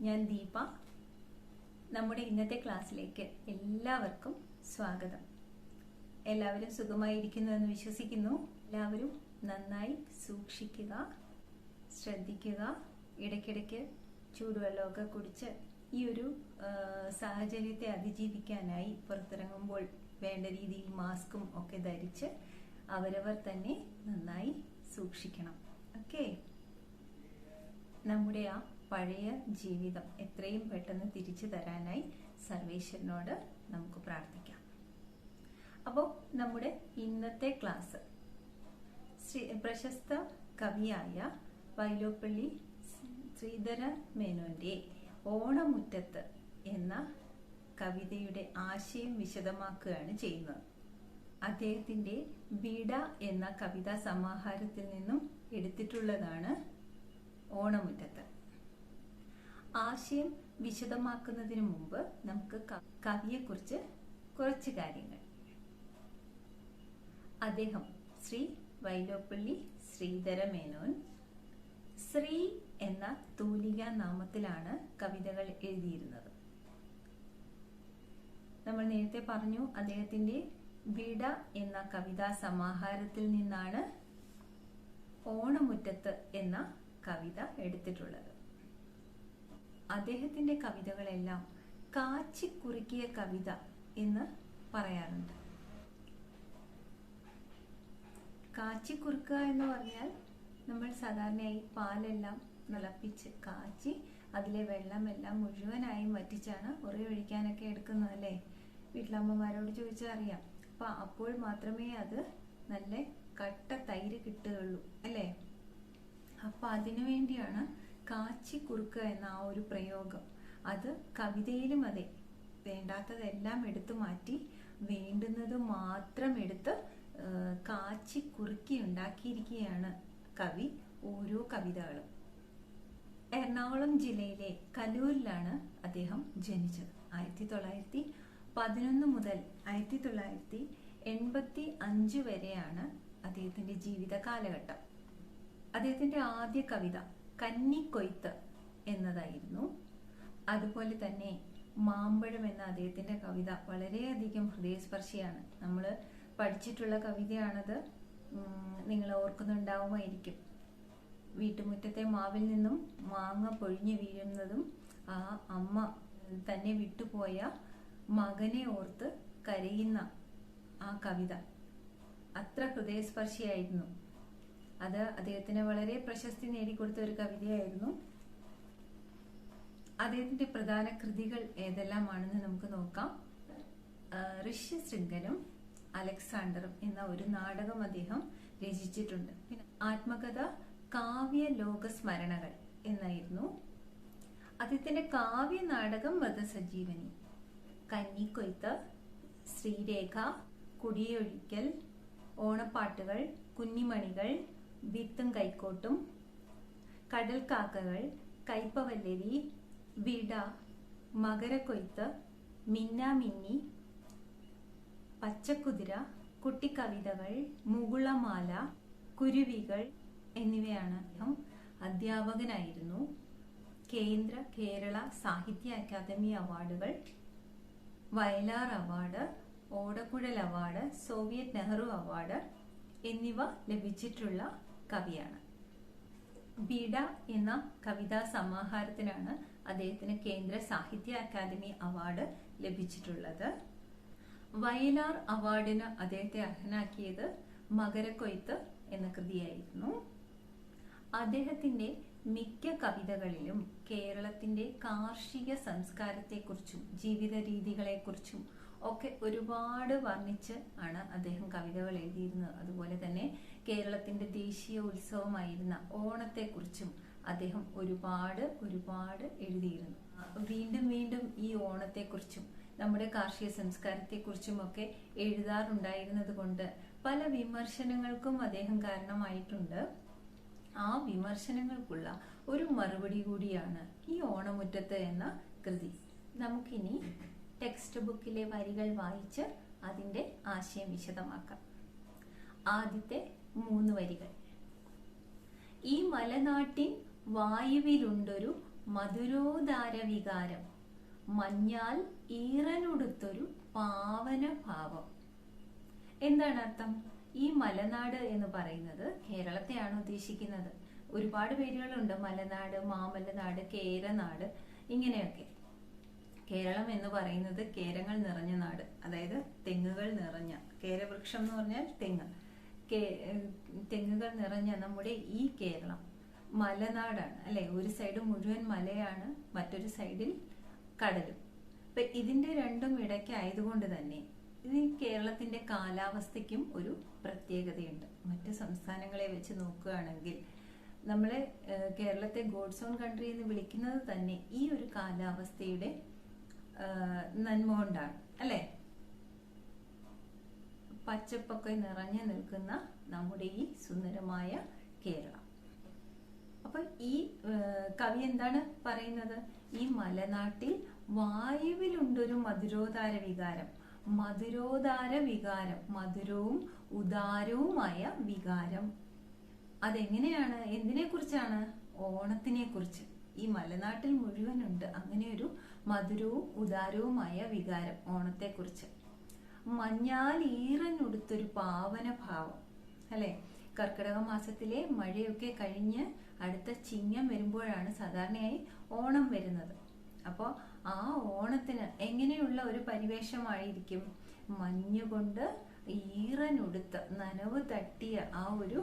ഞാൻ ദീപ. നമ്മുടെ ഇന്നത്തെ ക്ലാസ്സിലേക്ക് എല്ലാവർക്കും സ്വാഗതം. എല്ലാവരും സുഖമായിരിക്കുന്നു എന്ന് വിശ്വസിക്കുന്നു. എല്ലാവരും നന്നായി സൂക്ഷിക്കുക, ശ്രദ്ധിക്കുക. ഇടയ്ക്കിടയ്ക്ക് ചൂടുവെള്ളമൊക്കെ കുടിച്ച് ഈ ഒരു സാഹചര്യത്തെ അതിജീവിക്കാനായി പുറത്തിറങ്ങുമ്പോൾ വേണ്ട രീതിയിൽ മാസ്കും ഒക്കെ ധരിച്ച് അവരവർ തന്നെ നന്നായി സൂക്ഷിക്കണം. ഓക്കെ, നമ്മുടെ ആ പഴയ ജീവിതം എത്രയും പെട്ടെന്ന് തിരിച്ചു തരാനായി സർവേശ്വരനോട് നമുക്ക് പ്രാർത്ഥിക്കാം. അപ്പോൾ നമ്മുടെ ഇന്നത്തെ ക്ലാസ് പ്രശസ്ത കവിയായ വൈലോപ്പിള്ളി ശ്രീധര മേനോന്റെ ഓണമുറ്റത്ത് എന്ന കവിതയുടെ ആശയം വിശദമാക്കുകയാണ് ചെയ്യുന്നത്. അദ്ദേഹത്തിന്റെ വിട എന്ന കവിതാ സമാഹാരത്തിൽ നിന്നും എടുത്തിട്ടുള്ളതാണ് ഓണമുറ്റത്ത്. ആശയം വിശദമാക്കുന്നതിന് മുമ്പ് നമുക്ക് കവിയെക്കുറിച്ച് കുറച്ച് കാര്യങ്ങൾ. അദ്ദേഹം ശ്രീ വൈലോപ്പിള്ളി ശ്രീധര മേനോൻ ശ്രീ എന്ന തൂലികാ നാമത്തിലാണ് കവിതകൾ എഴുതിയിരുന്നത്. നമ്മൾ നേരത്തെ പറഞ്ഞു, അദ്ദേഹത്തിന്റെ വിട എന്ന കവിതാ സമാഹാരത്തിൽ നിന്നാണ് ഓണമുറ്റത്ത് എന്ന കവിത എടുത്തിട്ടുള്ളത്. അദ്ദേഹത്തിന്റെ കവിതകളെല്ലാം കാച്ചിക്കുറുക്കിയ കവിത എന്ന് പറയാറുണ്ട്. കാച്ചിക്കുറുക്കുക എന്ന് പറഞ്ഞാൽ നമ്മൾ സാധാരണയായി പാലെല്ലാം തിളപ്പിച്ച് കാച്ചി അതിലെ വെള്ളമെല്ലാം മുഴുവനായും വറ്റിച്ചാണ് ഉറി ഒഴിക്കാനൊക്കെ എടുക്കുന്നത് അല്ലേ? വീട്ടിലമ്മമാരോട് ചോദിച്ചാൽ അറിയാം. അപ്പോൾ മാത്രമേ അത് നല്ല കട്ട തൈര് കിട്ടുകയുള്ളൂ അല്ലേ? അപ്പൊ അതിനു വേണ്ടിയാണ് കാച്ചി കുറുക്കുക എന്ന ആ ഒരു പ്രയോഗം. അത് കവിതയിലും അതെ, വേണ്ടാത്തതെല്ലാം എടുത്തു മാറ്റി വേണ്ടുന്നത് മാത്രം എടുത്ത് കാച്ചി കുറുക്കി ഉണ്ടാക്കിയിരിക്കുകയാണ് കവി ഓരോ കവിതകളും. എറണാകുളം ജില്ലയിലെ കലൂരിലാണ് അദ്ദേഹം ജനിച്ചത്. 1911 മുതൽ 1985 വരെയാണ് അദ്ദേഹത്തിന്റെ ജീവിത കാലഘട്ടം. അദ്ദേഹത്തിന്റെ ആദ്യ കവിത കന്നിക്കൊയ്ത്ത് എന്നതായിരുന്നു. അതുപോലെ തന്നെ മാമ്പഴം എന്ന അദ്ദേഹത്തിന്റെ കവിത വളരെയധികം ഹൃദയസ്പർശിയാണ്. നമ്മൾ പഠിച്ചിട്ടുള്ള കവിതയാണത്. നിങ്ങൾ ഓർക്കുന്നുണ്ടാവുമായിരിക്കും. വീട്ടുമുറ്റത്തെ മാവിൽ നിന്നും മാങ്ങ പൊഴിഞ്ഞു വീഴുന്നതും ആ അമ്മ തന്നെ വിട്ടുപോയ മകനെ ഓർത്ത് കരയുന്ന ആ കവിത അത്ര ഹൃദയസ്പർശിയായിരുന്നു. അത് അദ്ദേഹത്തിന് വളരെ പ്രശസ്തി നേടിക്കൊടുത്ത ഒരു കവിതയായിരുന്നു. അദ്ദേഹത്തിന്റെ പ്രധാന കൃതികൾ ഏതെല്ലാമാണെന്ന് നമുക്ക് നോക്കാം. ഋഷ്യശൃംഖനും അലക്സാണ്ടറും എന്ന ഒരു നാടകം അദ്ദേഹം രചിച്ചിട്ടുണ്ട്. പിന്നെ ആത്മകഥ കാവ്യ ലോകസ്മരണകൾ എന്നായിരുന്നു. അദ്ദേഹത്തിന്റെ കാവ്യ നാടകം വധസഞ്ജീവനി, കന്നിക്കൊയ്ത്ത്, ശ്രീരേഖ, കുടിയൊഴിക്കൽ, ഓണപ്പാട്ടുകൾ, കുഞ്ഞിമണികൾ, വിത്തും കൈക്കോട്ടും, കടൽക്കാക്കകൾ, കൈപ്പവല്ലരി, വിട, മകരക്കൊയ്ത്ത്, മിന്നാമിന്നി, പച്ചക്കുതിര, കുട്ടിക്കവിതകൾ, മുകുളമാല, കുരുവികൾ എന്നിവയാണ്. അധ്യാപകനായിരുന്നു. കേന്ദ്ര കേരള സാഹിത്യ അക്കാദമി അവാർഡുകൾ, വയലാർ അവാർഡ്, ഓടക്കുഴൽ അവാർഡ്, സോവിയറ്റ് നെഹ്റു അവാർഡ് എന്നിവ ലഭിച്ചിട്ടുള്ള കവിയാണ്. ബീഡ എന്ന കവിതാ സമാഹാരത്തിനാണ് അദ്ദേഹത്തിന് കേന്ദ്ര സാഹിത്യ അക്കാദമി അവാർഡ് ലഭിച്ചിട്ടുള്ളത്. വയലാർ അവാർഡിന് അദ്ദേഹത്തെ അർഹനാക്കിയത് മകരക്കൊയ്ത്ത് എന്ന കൃതിയായിരുന്നു. അദ്ദേഹത്തിന്റെ മിക്ക കവിതകളിലും കേരളത്തിന്റെ കാർഷിക സംസ്കാരത്തെക്കുറിച്ചും ജീവിത രീതികളെക്കുറിച്ചും ഒക്കെ ഒരുപാട് വർണ്ണിച്ച് ആണ് അദ്ദേഹം കവിതകൾ എഴുതിയിരുന്നത്. അതുപോലെ തന്നെ കേരളത്തിന്റെ ദേശീയ ഉത്സവമായിരുന്ന ഓണത്തെക്കുറിച്ചും അദ്ദേഹം ഒരുപാട് എഴുതിയിരുന്നു. വീണ്ടും വീണ്ടും ഈ ഓണത്തെക്കുറിച്ചും നമ്മുടെ കാർഷിക സംസ്കാരത്തെക്കുറിച്ചും ഒക്കെ എഴുതാറുണ്ടായിരുന്നത് കൊണ്ട് പല വിമർശനങ്ങൾക്കും അദ്ദേഹം കാരണമായിട്ടുണ്ട്. ആ വിമർശനങ്ങൾക്കുള്ള ഒരു മറുപടി കൂടിയാണ് ഈ ഓണമുറ്റത്ത് എന്ന കൃതി. നമുക്കിനി ടെക്സ്റ്റ് ബുക്കിലെ വരികൾ വായിച്ച് അതിന്റെ ആശയം വിശദമാക്കാം. ആദ്യത്തെ 3 വരികൾ. ഈ മലനാട്ടിൻ വായുവിലുണ്ടൊരു മധുരോദാര വികാരം, മഞ്ഞാൽ ഈറനുടുത്തൊരു പാവന ഭാവം. എന്താണ് അർത്ഥം? ഈ മലനാട് എന്ന് പറയുന്നത് കേരളത്തെയാണ് ഉദ്ദേശിക്കുന്നത്. ഒരുപാട് പേരുകളുണ്ട്, മലനാട്, മാമലനാട്, കേരനാട്, ഇങ്ങനെയൊക്കെ. കേരളം എന്ന് പറയുന്നത് കേരങ്ങൾ നിറഞ്ഞ നാട്, അതായത് തെങ്ങുകൾ നിറഞ്ഞ, കേരവൃക്ഷം എന്ന് പറഞ്ഞാൽ തെങ്ങ്, തെങ്ങുകൾ നിറഞ്ഞ നമ്മുടെ ഈ കേരളം മലനാടാണ് അല്ലെ. ഒരു സൈഡ് മുഴുവൻ മലയാണ്, മറ്റൊരു സൈഡിൽ കടലും. അപ്പൊ ഇതിന്റെ രണ്ടും ഇടയ്ക്ക് ആയതുകൊണ്ട് തന്നെ ഈ കേരളത്തിന്റെ കാലാവസ്ഥയ്ക്കും ഒരു പ്രത്യേകതയുണ്ട്. മറ്റ് സംസ്ഥാനങ്ങളെ വെച്ച് നോക്കുകയാണെങ്കിൽ നമ്മളെ കേരളത്തെ ഗോഡ്സ് ഓൺ കൺട്രി എന്ന് വിളിക്കുന്നത് തന്നെ ഈ ഒരു കാലാവസ്ഥയുടെ നന്മ കൊണ്ടാണ് അല്ലെ. പച്ചപ്പൊക്കെ നിറഞ്ഞു നിൽക്കുന്ന നമ്മുടെ ഈ സുന്ദരമായ കേരളം. അപ്പൊ ഈ കവി എന്താണ് പറയുന്നത്? ഈ മലനാട്ടിൽ വായുവിലുണ്ടൊരു മധുരോദാര വികാരം. മധുരോദാര വികാരം, മധുരവും ഉദാരവുമായ വികാരം. അതെങ്ങനെയാണ്? എന്തിനെ കുറിച്ചാണ്? ഓണത്തിനെ കുറിച്ച്. ഈ മലനാട്ടിൽ മുഴുവനുണ്ട് അങ്ങനെ ഒരു മധുരവും ഉദാരവുമായ വികാരം ഓണത്തെ കുറിച്ച്. മഞ്ഞാൽ ഈറനുടുത്തൊരു പാവന ഭാവം അല്ലെ. കർക്കിടക മാസത്തിലെ മഴയൊക്കെ കഴിഞ്ഞ് അടുത്ത ചിങ്ങം വരുമ്പോഴാണ് സാധാരണയായി ഓണം വരുന്നത്. അപ്പോൾ ആ ഓണത്തിന് എങ്ങനെയുള്ള ഒരു പരിവേഷമായിരിക്കും? മഞ്ഞുകൊണ്ട് ഈറനുടുത്ത് നനവ് തട്ടിയ ആ ഒരു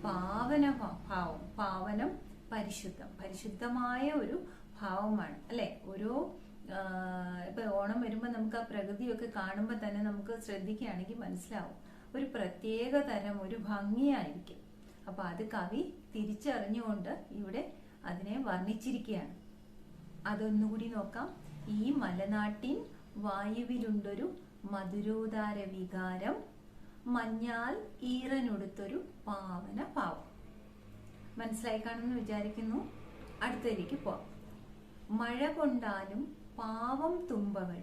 പാവന ഭാവം. പാവനം പരിശുദ്ധം, പരിശുദ്ധമായ ഒരു ഭാവമാണ് അല്ലെ. ഓരോ ഇപ്പൊ ഓണം വരുമ്പോൾ നമുക്ക് ആ പ്രകൃതിയൊക്കെ കാണുമ്പോൾ തന്നെ നമുക്ക് ശ്രദ്ധിക്കുകയാണെങ്കിൽ മനസ്സിലാവും, ഒരു പ്രത്യേക തരം ഒരു ഭംഗിയായിരിക്കും. അപ്പൊ അത് കവി തിരിച്ചറിഞ്ഞുകൊണ്ട് ഇവിടെ അതിനെ വർണ്ണിച്ചിരിക്കുകയാണ്. അതൊന്നുകൂടി നോക്കാം. ഈ മലനാട്ടിൻ വായുവിലുണ്ടൊരു മധുരോദാര വികാരം, മഞ്ഞാൽ ഈറനുടുത്തൊരു പാവന ഭാവം. മനസ്സിലായി കാണുമെന്ന് വിചാരിക്കുന്നു. അടുത്തതിലേക്ക് പോവാം. മഴ കൊണ്ടാലും പാവം തുമ്പകൾ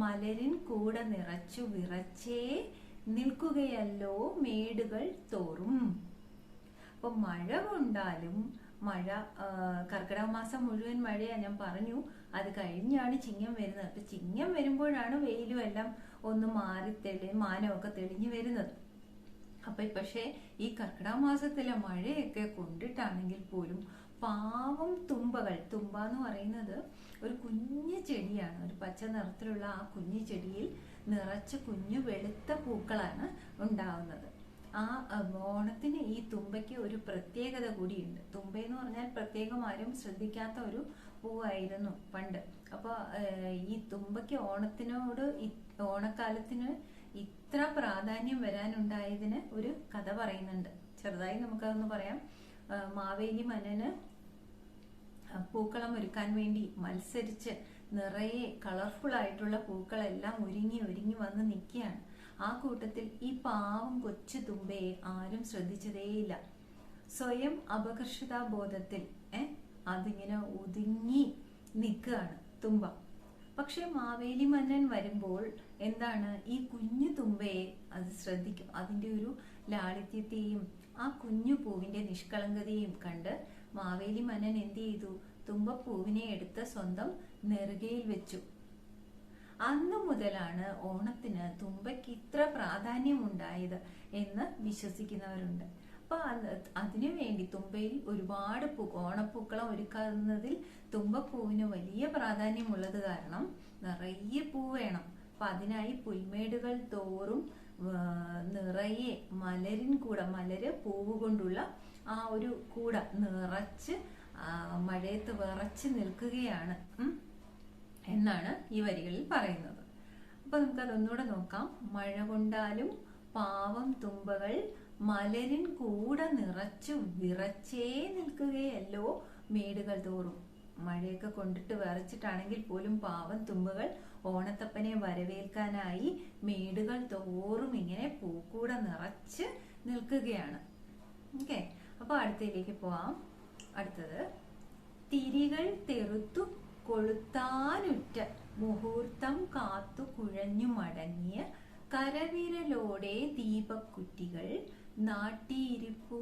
മലരിൻ കൂടെ നിറച്ചു വിറച്ചേ നിൽക്കുകയല്ലോ മേടുകൾ തോറും. അപ്പൊ മഴ കൊണ്ടാലും, മഴ കർക്കിടക മാസം മുഴുവൻ മഴയാ ഞാൻ പറഞ്ഞു. അത് കഴിഞ്ഞാണ് ചിങ്ങം വരുന്നത്. അപ്പൊ ചിങ്ങം വരുമ്പോഴാണ് വെയിലും എല്ലാം ഒന്ന് മാറി മാനമൊക്കെ തെളിഞ്ഞു വരുന്നത്. അപ്പൊ പക്ഷെ ഈ കർക്കിടക മാസത്തിലെ മഴയൊക്കെ കൊണ്ടിട്ടാണെങ്കിൽ പോലും പാവം തുമ്പകൾ, തുമ്പ എന്ന് പറയുന്നത് ഒരു കുഞ്ഞു ചെടിയാണ്. ഒരു പച്ച നിറത്തിലുള്ള ആ കുഞ്ഞു ചെടിയിൽ നിറച്ച് കുഞ്ഞു വെളുത്ത പൂക്കളാണ് ഉണ്ടാവുന്നത്. ആ ഓണത്തിന് ഈ തുമ്പയ്ക്ക് ഒരു പ്രത്യേകത കൂടിയുണ്ട്. തുമ്പ എന്ന് പറഞ്ഞാൽ പ്രത്യേകം ആരും ശ്രദ്ധിക്കാത്ത ഒരു പൂവായിരുന്നു പണ്ട്. അപ്പൊ ഈ തുമ്പയ്ക്ക് ഓണക്കാലത്തിന് ഇത്ര പ്രാധാന്യം വരാനുണ്ടായതിന് ഒരു കഥ പറയുന്നുണ്ട്. ചെറുതായി നമുക്കതൊന്ന് പറയാം. മാവേലി മന്നന് പൂക്കളം ഒരുക്കാൻ വേണ്ടി മത്സരിച്ച് നിറയെ കളർഫുൾ ആയിട്ടുള്ള പൂക്കളെല്ലാം ഒരുങ്ങി വന്ന് നിൽക്കുകയാണ്. ആ കൂട്ടത്തിൽ ഈ പാവം കൊച്ചു തുമ്പയെ ആരും ശ്രദ്ധിച്ചതേയില്ല. സ്വയം അപകർഷതാബോധത്തിൽ അതിങ്ങനെ ഒതുങ്ങി നിൽക്കുകയാണ് തുമ്പ. പക്ഷെ മാവേലി മന്നൻ വരുമ്പോൾ എന്താണ്, ഈ കുഞ്ഞു തുമ്പയെ അത് ശ്രദ്ധിക്കും. അതിന്റെ ഒരു ലാളിത്യത്തെയും ആ കുഞ്ഞു പൂവിന്റെ നിഷ്കളങ്കതയും കണ്ട് മാവേലി മന്നൻ എന്ത് ചെയ്തു? തുമ്പപ്പൂവിനെ എടുത്ത് സ്വന്തം നെറുകയിൽ വെച്ചു. അന്നു മുതലാണ് ഓണത്തിന് തുമ്പയ്ക്ക് ഇത്ര പ്രാധാന്യം ഉണ്ടായത് എന്ന് വിശ്വസിക്കുന്നവരുണ്ട്. അപ്പൊ അതിനുവേണ്ടി തുമ്പയിൽ ഒരുപാട് ഓണപ്പൂക്കളം ഒരുക്കുന്നതിൽ തുമ്പപ്പൂവിന് വലിയ പ്രാധാന്യമുള്ളത് കാരണം നിറയെ പൂ വേണം. അപ്പൊ അതിനായി പുൽമേടുകൾ തോറും നിറയെ മലര് പൂവ് കൊണ്ടുള്ള ആ ഒരു കൂട നിറച്ച് മഴയത്ത് വിറച്ച് നിൽക്കുകയാണ് എന്നാണ് ഈ വരികളിൽ പറയുന്നത്. അപ്പൊ നമുക്കതൊന്നുകൂടെ നോക്കാം. മഴ കൊണ്ടാലും പാവം തുമ്പകൾ മലരിൻ കൂടെ നിറച്ചു വിറച്ചേ നിൽക്കുകയല്ലോ മേടുകൾ തോറും. മഴയൊക്കെ കൊണ്ടിട്ട് വിറച്ചിട്ടാണെങ്കിൽ പോലും പാവം തുമ്പകൾ ഓണത്തപ്പനെ വരവേൽക്കാനായി മേടുകൾ തോറും ഇങ്ങനെ പൂക്കൂടെ നിറച്ച് നിൽക്കുകയാണ്. ഓക്കെ, അപ്പൊ അടുത്തതിലേക്ക് പോവാം. അടുത്തത്, തിരികൾ തെറുത്തു കൊളുത്താനുറ്റ മുഹൂർത്തം കാത്തു കുഴഞ്ഞു മടങ്ങിയ കരവിരലോടെ ദീപക്കുറ്റികൾ നാട്ടിയിരിപ്പു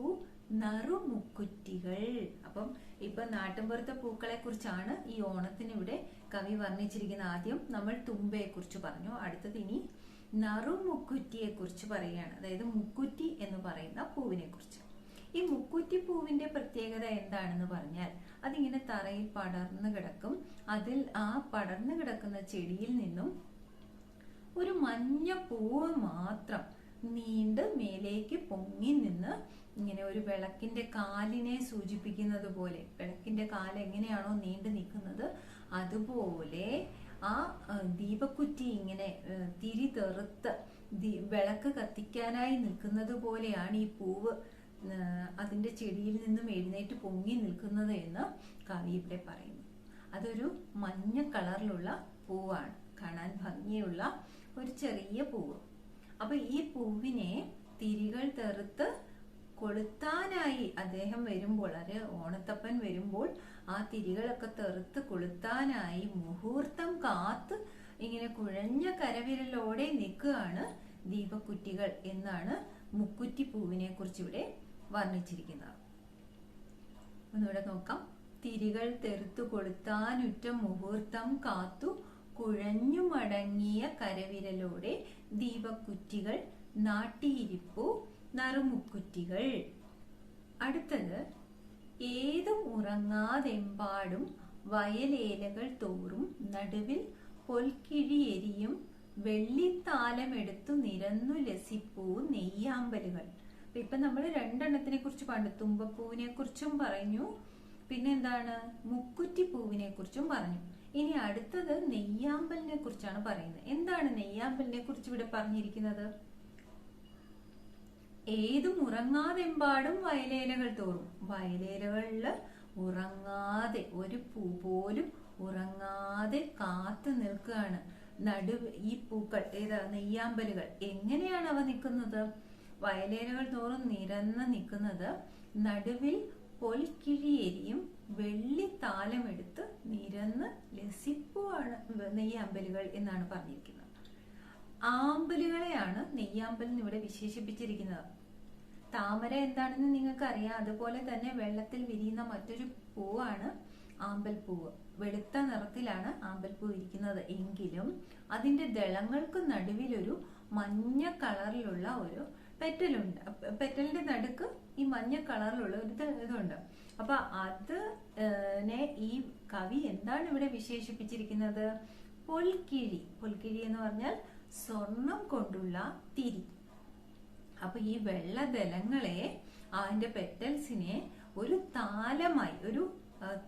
നറുമുക്കുറ്റികൾ. അപ്പം ഇപ്പൊ നാട്ടിൻപുറത്തെ പൂക്കളെ കുറിച്ചാണ് ഈ ഓണത്തിന് ഇവിടെ കവി വർണ്ണിച്ചിരിക്കുന്നത്. ആദ്യം നമ്മൾ തുമ്പയെ കുറിച്ച് പറഞ്ഞു, അടുത്തത് ഇനി നറുമുക്കുറ്റിയെ കുറിച്ച് പറയുകയാണ്. അതായത് മുക്കുറ്റി എന്ന് പറയുന്ന പൂവിനെ കുറിച്ച്. ഈ മുക്കുറ്റി പൂവിന്റെ പ്രത്യേകത എന്താണെന്ന് പറഞ്ഞാൽ അതിങ്ങനെ തറയിൽ പടർന്നു കിടക്കും. അതിൽ ആ പടർന്നു കിടക്കുന്ന ചെടിയിൽ നിന്നും ഒരു മഞ്ഞ പൂവ് മാത്രം നീണ്ട് മേലേക്ക് പൊങ്ങി നിന്ന് ഇങ്ങനെ ഒരു വിളക്കിന്റെ കാലിനെ സൂചിപ്പിക്കുന്നത് പോലെ, വിളക്കിന്റെ കാല് എങ്ങനെയാണോ നീണ്ടു നിൽക്കുന്നത് അതുപോലെ ആ ദീപക്കുറ്റി ഇങ്ങനെ തിരി തെറുത്ത് വിളക്ക് കത്തിക്കാനായി നിൽക്കുന്നത് പോലെയാണ് ഈ പൂവ് അതിന്റെ ചെടിയിൽ നിന്നും എഴുന്നേറ്റ് പൊങ്ങി നിൽക്കുന്നത് എന്ന് കവി ഇവിടെ പറയുന്നു. അതൊരു മഞ്ഞ കളറിലുള്ള പൂവാണ്, കാണാൻ ഭംഗിയുള്ള ഒരു ചെറിയ പൂവ്. അപ്പൊ ഈ പൂവിനെ തിരികൾ തെറുത്ത് കൊളുത്താനായി അദ്ദേഹം വരുമ്പോൾ, അത് ഓണത്തപ്പൻ വരുമ്പോൾ ആ തിരികളൊക്കെ തെറുത്ത് കൊളുത്താനായി മുഹൂർത്തം കാത്ത് ഇങ്ങനെ കുഴഞ്ഞ കരവിരലോടെ നിൽക്കുകയാണ് ദീപക്കുറ്റികൾ എന്നാണ് മുക്കുറ്റി പൂവിനെ കുറിച്ച് ഇവിടെ വർണ്ണിച്ചിരിക്കുന്നത്. ഒന്നുകൂടെ നോക്കാം. തിരികൾ തെറുത്തു കൊളുത്താനുറ്റ മുഹൂർത്തം കാത്തു കുഴഞ്ഞു മടങ്ങിയ കരവിരലോടെ ദീപക്കുറ്റികൾ നാട്ടിയിരിപ്പു നറുമുക്കുറ്റികൾ. അടുത്തത് ഏതും ഉറങ്ങാതെമ്പാടും വയലേലകൾ തോറും നടുവിൽ പൊൽക്കിഴി എരിയും വെള്ളിത്താലമെടുത്തു നിരന്നു ലസിപ്പൂ നെയ്യാമ്പലുകൾ. ഇപ്പൊ നമ്മൾ രണ്ടെണ്ണത്തിനെ കുറിച്ച് പണ്ട് തുമ്പപ്പൂവിനെ കുറിച്ചും പറഞ്ഞു, പിന്നെ എന്താണ് മുക്കുറ്റി പൂവിനെ കുറിച്ചും പറഞ്ഞു. ഇനി അടുത്തത് നെയ്യാമ്പലിനെ കുറിച്ചാണ് പറയുന്നത്. എന്താണ് നെയ്യാമ്പലിനെ കുറിച്ച് ഇവിടെ പറഞ്ഞിരിക്കുന്നത്? ഏതും ഉറങ്ങാതെമ്പാടും വയലേലകൾ തോറും, വയലേലകളില് ഉറങ്ങാതെ ഒരു പൂ പോലും ഉറങ്ങാതെ കാത്തു നിൽക്കുകയാണ്. ഈ പൂക്കൾ ഏതാ? നെയ്യാമ്പലുകൾ. എങ്ങനെയാണ് അവ നിൽക്കുന്നത്? വയലേലകൾ തോറും നിരന്ന് നിൽക്കുന്നത്. നടുവിൽ പൊൽക്കിഴിയെരിയും വെള്ളിത്താലമെടുത്ത് നിരന്ന് ലസിപ്പുവാണ് നെയ്യാമ്പലുകൾ എന്നാണ് പറഞ്ഞിരിക്കുന്നത്. ആമ്പലുകളെയാണ് നെയ്യാമ്പലിന് ഇവിടെ വിശേഷിപ്പിച്ചിരിക്കുന്നത്. താമര എന്താണെന്ന് നിങ്ങൾക്ക് അറിയാം. അതുപോലെ തന്നെ വെള്ളത്തിൽ വിരിയുന്ന മറ്റൊരു പൂവാണ് ആമ്പൽപ്പൂവ്. വെളുത്ത നിറത്തിലാണ് ആമ്പൽപ്പൂ ഇരിക്കുന്നത്. എങ്കിലും അതിന്റെ ദളങ്ങൾക്ക് നടുവിലൊരു മഞ്ഞ കളറിലുള്ള ഒരു പെറ്റലുണ്ട്. പെറ്റലിന്റെ നടുക്ക് ഈ മഞ്ഞ കളറിലുള്ള ഒരു ഇതുണ്ട്. അപ്പൊ അതിനെ ഈ കവി എന്താണ് ഇവിടെ വിശേഷിപ്പിച്ചിരിക്കുന്നത്? പൊൽക്കിഴി. പൊൽക്കിഴി എന്ന് പറഞ്ഞാൽ സ്വർണം കൊണ്ടുള്ള തിരി. അപ്പൊ ഈ വെള്ളദലങ്ങളെ, അതിന്റെ പെറ്റൽസിനെ ഒരു താലമായി, ഒരു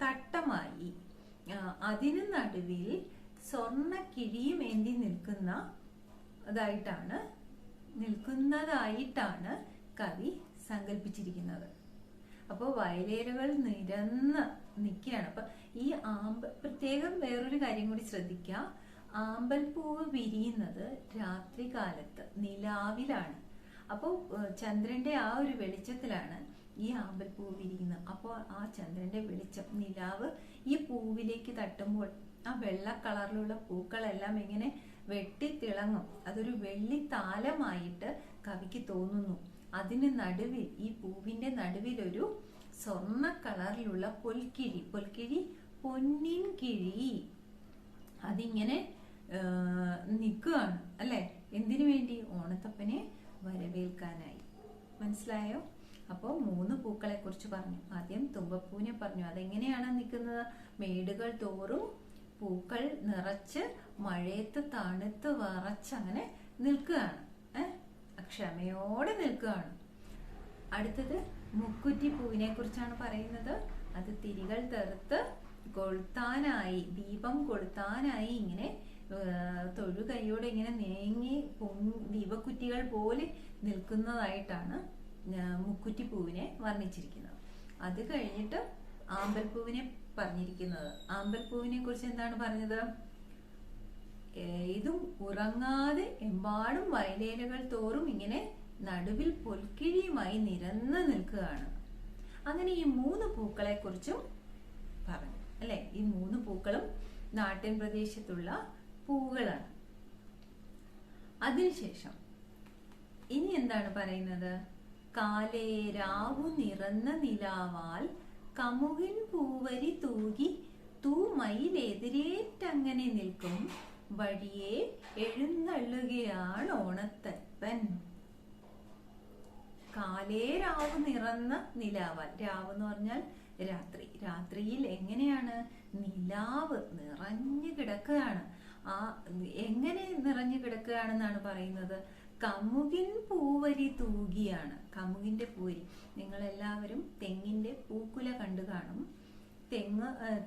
തട്ടമായി, അതിന് നടുവിൽ സ്വർണ്ണ കിഴിയും ഏന്തി നിൽക്കുന്നതായിട്ടാണ് കവി സങ്കല്പിച്ചിരിക്കുന്നത്. അപ്പോൾ വയലേലകൾ നിരന്ന് നിൽക്കുകയാണ്. അപ്പൊ ഈ പ്രത്യേകം വേറൊരു കാര്യം കൂടി ശ്രദ്ധിക്കുക. ആമ്പൽപ്പൂവ് വിരിയുന്നത് രാത്രി കാലത്ത് നിലാവിലാണ്. അപ്പോൾ ചന്ദ്രന്റെ ആ ഒരു വെളിച്ചത്തിലാണ് ഈ ആമ്പൽപ്പൂവ് വിരിയുന്നത്. അപ്പോൾ ആ ചന്ദ്രന്റെ വെളിച്ചം, നിലാവ് ഈ പൂവിലേക്ക് തട്ടുമ്പോൾ ആ വെള്ള കളറിലുള്ള പൂക്കളെല്ലാം ഇങ്ങനെ വെട്ടിത്തിളങ്ങും. അതൊരു വെള്ളിത്താലമായിട്ട് കവിക്ക് തോന്നുന്നു. അതിന് നടുവിൽ, ഈ പൂവിന്റെ നടുവിൽ ഒരു സ്വർണ്ണ കളറിലുള്ള പൊൽക്കിഴി, പൊന്നിൻ കിഴി, അതിങ്ങനെ നിൽക്കുകയാണ് അല്ലെ? എന്തിനു വേണ്ടി? ഓണത്തപ്പനെ വരവേൽക്കാനായി. മനസ്സിലായോ? അപ്പോൾ 3 പൂക്കളെ കുറിച്ച് പറഞ്ഞു. ആദ്യം തുമ്പപ്പൂവിനെ പറഞ്ഞു. അതെങ്ങനെയാണ് നിൽക്കുന്നത്? മേടുകൾ തോറും പൂക്കൾ നിറച്ച് മഴയത്ത് തണുത്ത് വിറച്ച് അങ്ങനെ നിൽക്കുകയാണ്. ക്ഷമയോടെ നിൽക്കുകയാണ്. അടുത്തത് മുക്കുറ്റി പൂവിനെ കുറിച്ചാണ് പറയുന്നത്. അത് തിരികൾ തെറുത്ത് കൊളുത്താനായി, ദീപം കൊളുത്താനായി ഇങ്ങനെ തൊഴുകൈയോടെ ഇങ്ങനെ നീങ്ങി ദീപക്കുറ്റികൾ പോലെ നിൽക്കുന്നതായിട്ടാണ് മുക്കുറ്റി പൂവിനെ വർണ്ണിച്ചിരിക്കുന്നത്. അത് കഴിഞ്ഞിട്ട് ആമ്പൽപ്പൂവിനെ പറഞ്ഞിരിക്കുന്നത്. ആമ്പൽപ്പൂവിനെ കുറിച്ച് എന്താണ് പറഞ്ഞത്? ഏതും ഉറങ്ങാതെ എമ്പാടും വയലേലകൾ തോറും ഇങ്ങനെ നടുവിൽ പൊൽക്കിഴിയുമായി നിരന്ന് നിൽക്കുകയാണ്. അങ്ങനെ ഈ 3 പൂക്കളെ കുറിച്ചും പറഞ്ഞു അല്ലെ? ഈ 3 പൂക്കളും നാട്ടിൻ പ്രദേശത്തുള്ള പൂവുകളാണ്. അതിനുശേഷം ഇനി എന്താണ് പറയുന്നത്? കാലേരാവു നിറന്ന നിലാവാൽ കമുകിൻ പൂവരി തൂകി തൂമയിലെതിരേറ്റങ്ങനെ നിൽക്കും വഴിയെ എഴുന്നള്ളുകയാണ് ഓണത്തപ്പൻ. കാലേരാവ് നിറന്ന നിലാവാൽ, രാവ് എന്ന് പറഞ്ഞാൽ രാത്രി, രാത്രിയിൽ എങ്ങനെയാണ് നിലാവ് നിറഞ്ഞു കിടക്കുകയാണ്. ആ എങ്ങനെ നിറഞ്ഞു കിടക്കുകയാണെന്നാണ് പറയുന്നത്? കമുകിൻ പൂവരി തൂകിയാണ്. കമുകിന്റെ പൂവരി, നിങ്ങളെല്ലാവരും തെങ്ങിന്റെ പൂക്കുല കണ്ടു കാണും.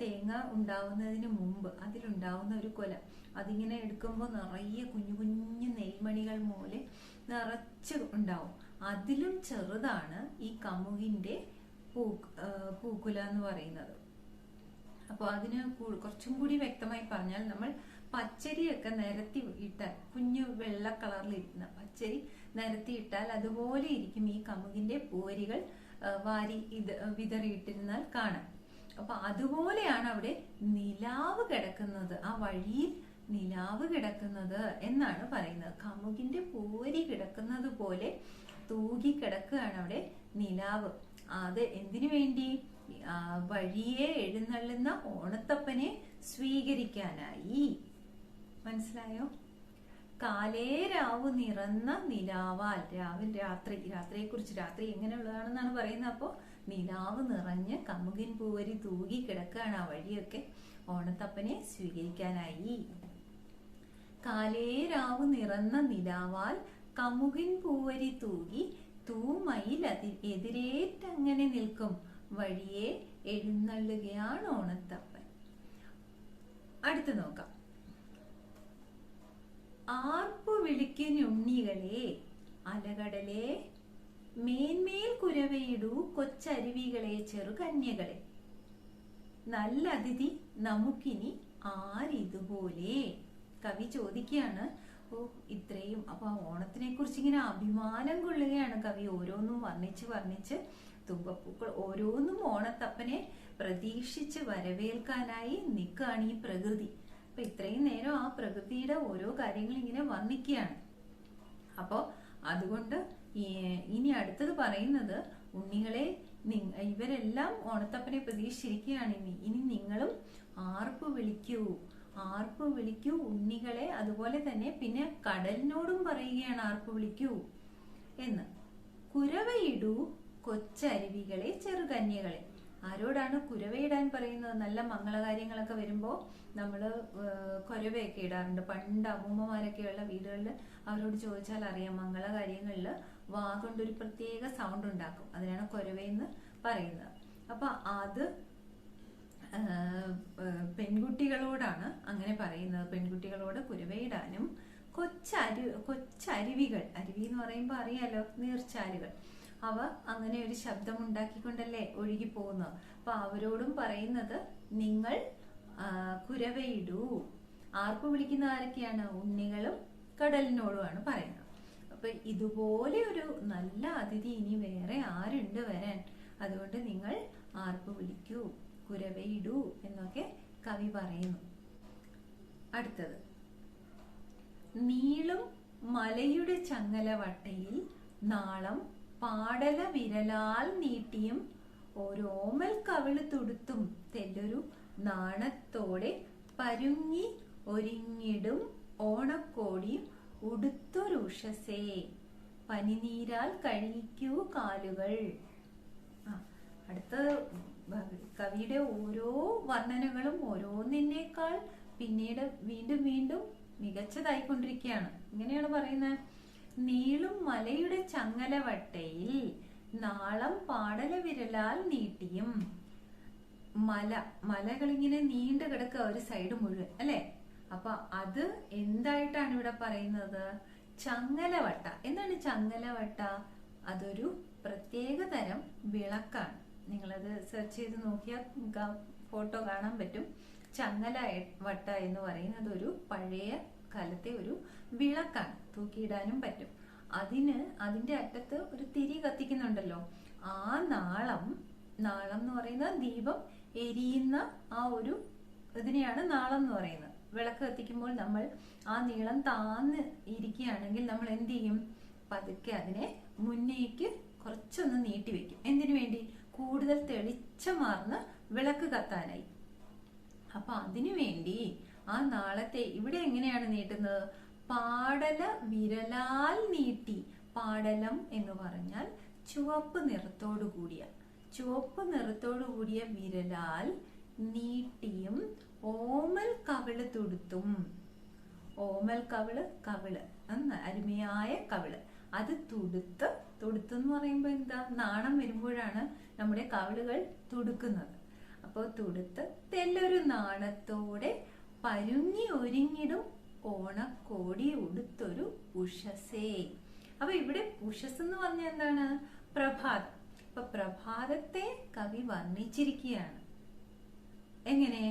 തേങ്ങ ഉണ്ടാവുന്നതിന് മുമ്പ് അതിലുണ്ടാവുന്ന ഒരു കുല, അതിങ്ങനെ എടുക്കുമ്പോൾ നിറയെ കുഞ്ഞു കുഞ്ഞു നെൽമണികൾ പോലെ നിറച്ച് ഉണ്ടാവും. അതിലും ചെറുതാണ് ഈ കമുകിന്റെ പൂക്കുല എന്ന് പറയുന്നത്. അപ്പൊ അതിന് കുറച്ചും കൂടി വ്യക്തമായി പറഞ്ഞാൽ, നമ്മൾ പച്ചരിയൊക്കെ നിരത്തി ഇട്ടാൽ, കുഞ്ഞു വെള്ള കളറിലിരിക്കുന്ന പച്ചരി നിരത്തി ഇട്ടാൽ അതുപോലെ ഇരിക്കും ഈ കമുകിന്റെ പൂവരികൾ വിതറിയിട്ടിരുന്നാൽ കാണാം. അപ്പൊ അതുപോലെയാണ് അവിടെ നിലാവ് കിടക്കുന്നത്, ആ വഴിയിൽ നിലാവ് കിടക്കുന്നത് എന്നാണ് പറയുന്നത്. കമുകിന്റെ പൂവരി കിടക്കുന്നത് പോലെ തൂകി കിടക്കുകയാണ് അവിടെ നിലാവ്. അത് എന്തിനു വേണ്ടി? വഴിയെ എഴുന്നള്ളുന്ന ഓണത്തപ്പനെ സ്വീകരിക്കാനായി. മനസ്സിലായോ? കാലേരാവു നിറന്ന നിലാവാൽ, രാത്രിയെ കുറിച്ച്, രാത്രി എങ്ങനെയുള്ളതാണെന്നാണ് പറയുന്നത്. അപ്പോ നിലാവ് നിറഞ്ഞ് കമുകിൻ പൂവരി തൂകി കിടക്കുകയാണ് ആ വഴിയൊക്കെ ഓണത്തപ്പനെ സ്വീകരിക്കാനായി. കാലേരാവു നിറന്ന നിലാവാൽ കമുകിൻ പൂവരി തൂകി തൂമയിൽ എതിരേറ്റങ്ങനെ നിൽക്കും വഴിയെ എഴുന്നള്ളുകയാണ് ഓണത്തപ്പൻ. അടുത്ത് നോക്കാം. ആർപ്പു വിളിക്കുന്നുണ്ണികളെ അലകടലെ, മേന്മേൽ കുരവയിടൂ കൊച്ചരുവികളെ ചെറുകന്യകളെ, നല്ല അതിഥി നമുക്കിനി ആരിതുപോലെ. കവി ചോദിക്കുകയാണ്. ഇത്രയും അപ്പൊ ഓണത്തിനെ കുറിച്ച് ഇങ്ങനെ അഭിമാനം കൊള്ളുകയാണ് കവി. ഓരോന്നും വർണ്ണിച്ച് തുമ്പപ്പൂക്കൾ ഓരോന്നും ഓണത്തപ്പനെ പ്രതീക്ഷിച്ച് വരവേൽക്കാനായി നിൽക്കുകയാണ് ഈ പ്രകൃതി. അപ്പൊ ഇത്രയും നേരം ആ പ്രകൃതിയുടെ ഓരോ കാര്യങ്ങൾ ഇങ്ങനെ വർണ്ണിക്കുകയാണ്. അപ്പോ അതുകൊണ്ട് ഇനി അടുത്തത് പറയുന്നത്, ഉണ്ണികളെ ഇവരെല്ലാം ഓണത്തപ്പനെ പ്രതീക്ഷിച്ചിരിക്കുകയാണ്. ഇനി നിങ്ങളും ആർപ്പ് വിളിക്കൂ ഉണ്ണികളെ. അതുപോലെ തന്നെ പിന്നെ കടലിനോടും പറയുകയാണ് ആർപ്പ് വിളിക്കൂ എന്ന്. കുരവയിടൂ കൊച്ചരുവികളെ ചെറുകന്യകളെ. ആരോടാണ് കുരവയിടാൻ പറയുന്നത്? നല്ല മംഗളകാര്യങ്ങളൊക്കെ വരുമ്പോ നമ്മള് കുരവയൊക്കെ ഇടാറുണ്ട്. പണ്ട് അമ്മൂമ്മമാരൊക്കെയുള്ള വീടുകളിൽ അവരോട് ചോദിച്ചാൽ അറിയാം, മംഗളകാര്യങ്ങളിൽ വാ കൊണ്ടൊരു പ്രത്യേക സൗണ്ട് ഉണ്ടാക്കും. അതിനാണ് കുരവയെന്ന് പറയുന്നത്. അപ്പൊ അത് പെൺകുട്ടികളോടാണ് അങ്ങനെ പറയുന്നത്. പെൺകുട്ടികളോട് കുരവയിടാനും കൊച്ചരുവികൾ, അരുവി എന്ന് പറയുമ്പോ അറിയാലോ, നീർച്ചാലുകൾ, അവ അങ്ങനെ ഒരു ശബ്ദം ഉണ്ടാക്കിക്കൊണ്ടല്ലേ ഒഴുകി പോകുന്നത്. അപ്പൊ അവരോടും പറയുന്നത് നിങ്ങൾ കുരവയിടൂ. ആർപ്പ് വിളിക്കുന്ന ആരൊക്കെയാണ്? ഉണ്ണികളും കടലിനോടുമാണ് പറയുന്നത്. അപ്പൊ ഇതുപോലെ ഒരു നല്ല അതിഥി ഇനി വേറെ ആരുണ്ട് വരാൻ? അതുകൊണ്ട് നിങ്ങൾ ആർപ്പ് വിളിക്കൂ, കുരവയിടൂ എന്നൊക്കെ കവി പറയുന്നു. അടുത്തത്, നീളും മലയുടെ ചങ്ങലവട്ടയിൽ നാളം പാടല വിരലാൽ നീട്ടിയും ഓരോമൽ കവിള് തുടുത്തും തെല്ലൊരു നാണത്തോടെ പരുങ്ങി ഒരുങ്ങിടും ഓണക്കോടിയും ഉടുത്തൊരുഷസേ, പനിനീരാൽ കഴുകിക്കൂ കാലുകൾ. അടുത്ത കവിയുടെ ഓരോ വർണ്ണനകളും ഓരോന്നിനേക്കാൾ പിന്നീട് വീണ്ടും വീണ്ടും മികച്ചതായിക്കൊണ്ടിരിക്കുകയാണ്. ഇങ്ങനെയാണ് പറയുന്നത്. നീളും മലയുടെ ചങ്ങലവട്ടയിൽ നാളം പാടല വിരലാൽ നീട്ടിയും. മലകളിങ്ങനെ നീണ്ടു കിടക്കുക ഒരു സൈഡ് മുഴുവൻ, അല്ലെ? അപ്പൊ അത് എന്തായിട്ടാണ് ഇവിടെ പറയുന്നത്? ചങ്ങലവട്ട. എന്താണ് ചങ്ങലവട്ട? അതൊരു പ്രത്യേക തരം വിളക്കാണ്. നിങ്ങളത് സെർച്ച് ചെയ്ത് നോക്കിയാൽ ഫോട്ടോ കാണാൻ പറ്റും. ചങ്ങലവട്ട എന്ന് പറയുന്നത് ഒരു പഴയ കാലത്തെ ഒരു വിളക്കാണ്. തൂക്കിയിടാനും പറ്റും. അതിന്റെ അറ്റത്ത് ഒരു തിരി കത്തിക്കുന്നുണ്ടല്ലോ. ആ നാളം എന്ന് പറയുന്ന ദീപം എരിയുന്ന ആ ഒരു ഇതിനെയാണ് നാളം എന്ന് പറയുന്നത്. വിളക്ക് കത്തിക്കുമ്പോൾ നമ്മൾ ആ നീളം താന്ന് ഇരിക്കുകയാണെങ്കിൽ നമ്മൾ എന്ത് ചെയ്യും? പതുക്കെ അതിനെ മുന്നേക്ക് കുറച്ചൊന്ന് നീട്ടി വെക്കും. എന്തിനു വേണ്ടി? കൂടുതൽ തെളിച്ചമാർന്ന് വിളക്ക് കത്താനായി. അപ്പൊ അതിനു വേണ്ടി ആ നാളത്തെ ഇവിടെ എങ്ങനെയാണ് നീട്ടുന്നത്? പാടല വിരലാൽ നീട്ടി. പാടലം എന്ന് പറഞ്ഞാൽ ചുവപ്പ് നിറത്തോടു കൂടിയ വിരലാൽ നീട്ടിയും ഓമൽ കവിള് തുടുത്തും. ഓമൽ കവിള് അരുമയായ കവിള് അത് തുടുത്തെന്ന് പറയുമ്പോ എന്താ? നാണം വരുമ്പോഴാണ് നമ്മുടെ കവിളുകൾ തുടുക്കുന്നത്. അപ്പോൾ തുടുത്ത് തെല്ലൊരു നാണത്തോടെ പരുങ്ങി ഒരുങ്ങിടും ഓണക്കോടി ഉടുത്തൊരു ഉഷസേ. അപ്പൊ ഇവിടെ ഉഷസ് എന്ന് പറഞ്ഞ എന്താണ്? പ്രഭാതം. അപ്പൊ പ്രഭാതത്തെ കവി വർണ്ണിച്ചിരിക്കുകയാണ്. എങ്ങനെ?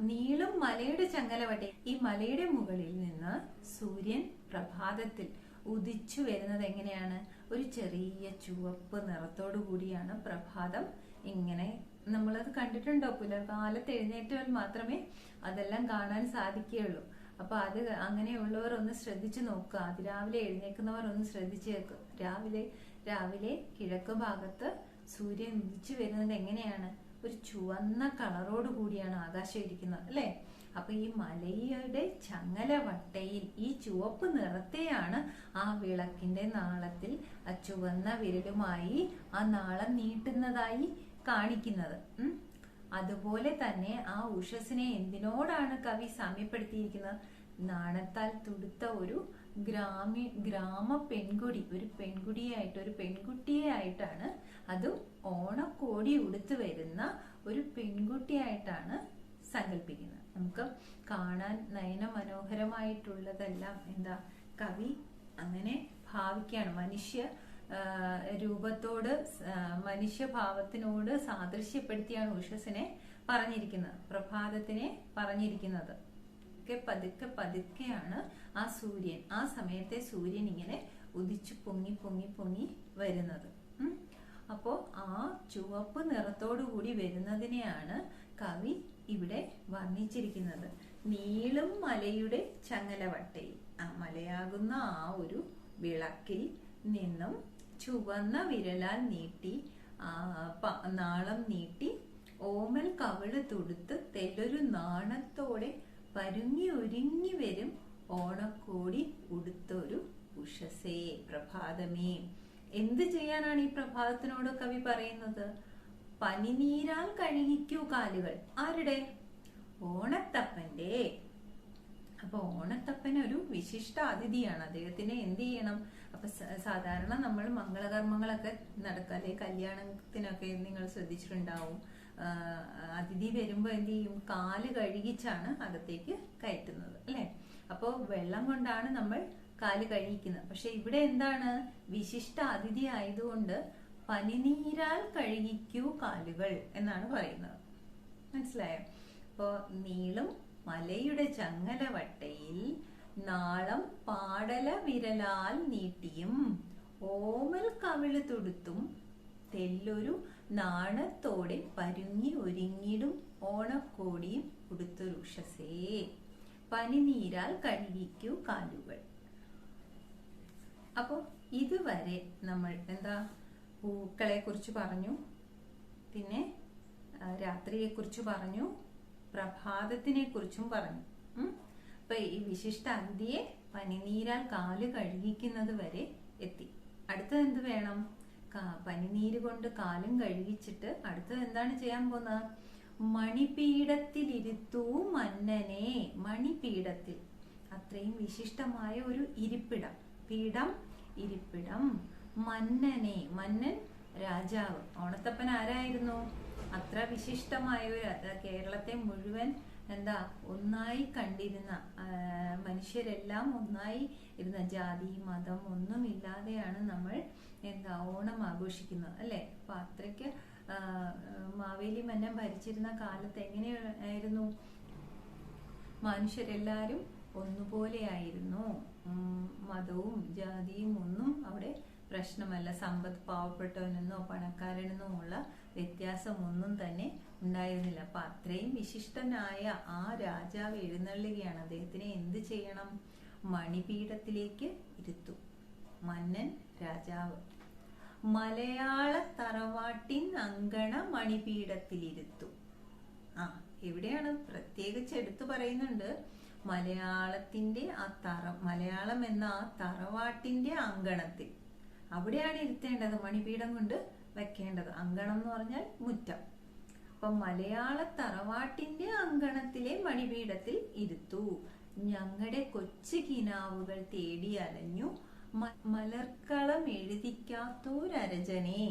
നീളും മലയുടെ ചങ്ങലവട്ടെ. ഈ മലയുടെ മുകളിൽ നിന്ന് സൂര്യൻ പ്രഭാതത്തിൽ ഉദിച്ചു വരുന്നത് എങ്ങനെയാണ്? ഒരു ചെറിയ ചുവപ്പ് നിറത്തോടു കൂടിയാണ് പ്രഭാതം. ഇങ്ങനെ നമ്മളത് കണ്ടിട്ടുണ്ടോ? പുലർകാലത്ത് എഴുന്നേറ്റാൽ മാത്രമേ അതെല്ലാം കാണാൻ സാധിക്കുകയുള്ളൂ. അപ്പൊ അത് അങ്ങനെയുള്ളവർ ഒന്ന് ശ്രദ്ധിച്ചു നോക്കുക. അതിരാവിലെ എഴുന്നേൽക്കുന്നവർ ഒന്ന് ശ്രദ്ധിച്ചു കേൾക്കുക. രാവിലെ കിഴക്ക് ഭാഗത്ത് സൂര്യൻ ഉദിച്ചു വരുന്നത് എങ്ങനെയാണ്? ഒരു ചുവന്ന കളറോട് കൂടിയാണ് ആകാശം ഇരിക്കുന്നത്, അല്ലെ? അപ്പൊ ഈ മലയുടെ ചങ്ങലവട്ടയിൽ ഈ ചുവപ്പ് നിറത്തെയാണ് ആ വിളക്കിന്റെ നാളത്തിൽ ആ ചുവന്ന വിരലുമായി ആ നാളം നീട്ടുന്നതായി കാണിക്കുന്നത്. അതുപോലെ തന്നെ ആ ഉഷസിനെ എന്തിനോടാണ് കവി സാമ്യപ്പെടുത്തിയിരിക്കുന്നത്? നാണത്താൽ തുടുത്ത ഒരു ഗ്രാമ പെൺകുടി, ഒരു പെൺകുട്ടിയെ ആയിട്ടാണ്, അതും ഓണക്കോടി ഉടുത്തു വരുന്ന ഒരു പെൺകുട്ടിയായിട്ടാണ് സങ്കല്പിക്കുന്നത്. നമുക്ക് കാണാൻ നയന മനോഹരമായിട്ടുള്ളതെല്ലാം എന്താ? കവി അങ്ങനെ ഭാവിക്കുകയാണ്. രൂപത്തോട്, മനുഷ്യഭാവത്തിനോട് സാദൃശ്യപ്പെടുത്തിയാണ് ഉഷസിനെ പറഞ്ഞിരിക്കുന്നത്, പ്രഭാതത്തിനെ പറഞ്ഞിരിക്കുന്നത്. പതുക്കെയാണ് ആ സൂര്യൻ, ആ സമയത്തെ സൂര്യൻ ഇങ്ങനെ ഉദിച്ചു പൊങ്ങി വരുന്നത്. അപ്പോ ആ ചുവപ്പ് നിറത്തോടു കൂടി വരുന്നതിനെയാണ് കവി ഇവിടെ വർണ്ണിച്ചിരിക്കുന്നത്. നീളും മലയുടെ ചങ്ങലവട്ടയിൽ, ആ മലയാകുന്ന ആ ഒരു വിളക്കിൽ നിന്നും ചുവന്ന വിരലാൽ നീട്ടി നാളം നീട്ടി ഓമൽ കവിള് തുടുത്ത് തെല്ലൊരു നാണത്തോടെ പരുങ്ങി ഒരുങ്ങി വരും ഓണക്കോടി ഉടുത്തൊരു ഉഷസേ. പ്രഭാതമേ. എന്ത് ചെയ്യാനാണ് ഈ പ്രഭാതത്തിനോട് കവി പറയുന്നത്? പനിനീരാൽ കഴുകിക്കൂ കാലുകൾ. ആരുടെ? ഓണത്തപ്പന്റെ. അപ്പൊ ഓണത്തപ്പൻ ഒരു വിശിഷ്ട അതിഥിയാണ്. അദ്ദേഹത്തിന് എന്ത് ചെയ്യണം? അപ്പൊ സാധാരണ നമ്മൾ മംഗളകർമ്മങ്ങളൊക്കെ നടക്കാല്ലേ, കല്യാണത്തിനൊക്കെ നിങ്ങൾ ശ്രദ്ധിച്ചിട്ടുണ്ടാവും. അതിഥി വരുമ്പോ എന്ത് ചെയ്യും? കാല് കഴുകിച്ചാണ് അകത്തേക്ക് കയറ്റുന്നത്, അല്ലെ? അപ്പോ വെള്ളം കൊണ്ടാണ് നമ്മൾ കാല് കഴുകിക്കുന്നത്. പക്ഷെ ഇവിടെ എന്താണ്? വിശിഷ്ട അതിഥി ആയതുകൊണ്ട് പനിനീരാൽ കഴുകിക്കൂ കാലുകൾ എന്നാണ് പറയുന്നത്. മനസ്സിലായോ? അപ്പോ നീളും മലയുടെ ചങ്ങലവട്ടയിൽ നാളം പാടല വിരലാൽ നീട്ടിയും ഓമൽ കവിള് തുടുത്തും തെല്ലൊരു നാണത്തോടെ പരുങ്ങി ഒരുങ്ങിടും ഓണക്കോടിയും ഉടുത്തൊരു ഉഷസേ. പനിനീരാൽ കഴുകിക്കൂ കാലുകൾ. അപ്പോ ഇതുവരെ നമ്മൾ എന്താ? പൂക്കളെ കുറിച്ച് പറഞ്ഞു, പിന്നെ രാത്രിയെ കുറിച്ച് പറഞ്ഞു, പ്രഭാതത്തിനെ കുറിച്ചും പറഞ്ഞു. അപ്പൊ ഈ വിശിഷ്ട അതിഥിയെ പനിനീരാൽ കാല് കഴുകിക്കുന്നത് വരെ എത്തി. അടുത്തത് എന്ത് വേണം? പനിനീര് കൊണ്ട് കാലും കഴുകിച്ചിട്ട് അടുത്തത് എന്താണ് ചെയ്യാൻ പോകുന്നത്? മണിപീഠത്തിലിരുത്തൂ മന്നനെ. മണിപീഠത്തിൽ, അത്രയും വിശിഷ്ടമായ ഒരു ഇരിപ്പിടം, ഇരിപ്പിടം. മന്നനെ, മന്നൻ രാജാവ്. ഓണത്തപ്പൻ ആരായിരുന്നു? അത്ര വിശിഷ്ടമായ ഒരു, കേരളത്തെ മുഴുവൻ എന്താ ഒന്നായി കണ്ടിരുന്ന, മനുഷ്യരെല്ലാം ഒന്നായി ഇരുന്ന, ജാതി മതം ഒന്നും ഇല്ലാതെയാണ് നമ്മൾ എന്താ ഓണം ആഘോഷിക്കുന്നത്, അല്ലെ? അപ്പൊ അത്രയ്ക്ക് മാവേലി മന്നൻ ഭരിച്ചിരുന്ന കാലത്ത് എങ്ങനെയായിരുന്നു? മനുഷ്യരെല്ലാരും ഒന്നുപോലെയായിരുന്നു. മതവും ജാതിയും ഒന്നും അവിടെ പ്രശ്നമല്ല. സമ്പത്ത് പാവപ്പെട്ടവനെന്നോ പണക്കാരനെന്നോ ഉള്ള വ്യത്യാസമൊന്നും തന്നെ ഉണ്ടായിരുന്നില്ല. അപ്പൊ അത്രയും വിശിഷ്ടനായ ആ രാജാവ് എഴുന്നള്ളുകയാണ്. അദ്ദേഹത്തിനെ എന്ത് ചെയ്യണം? മണിപീഠത്തിലേക്ക് ഇരുത്തും. മന്നൻ രാജാവ് മലയാള തറവാട്ടിൻ അങ്കണ മണിപീഠത്തിലിരുത്തു. എവിടെയാണ് പ്രത്യേകിച്ച് എടുത്തു പറയുന്നുണ്ട്, മലയാളത്തിന്റെ മലയാളം എന്ന ആ തറവാട്ടിന്റെ അങ്കണത്തിൽ, അവിടെയാണ് ഇരുത്തേണ്ടത്, മണിപീഠം കൊണ്ട് വെക്കേണ്ടത്. അങ്കണം എന്ന് പറഞ്ഞാൽ മുറ്റം. അപ്പൊ മലയാള തറവാട്ടിന്റെ അങ്കണത്തിലെ മണിപീഠത്തിൽ ഇരുത്തു. ഞങ്ങളുടെ കൊച്ചു കിനാവുകൾ തേടി അലഞ്ഞു മലർക്കളം എഴുതിക്കാത്തോരരജനെ.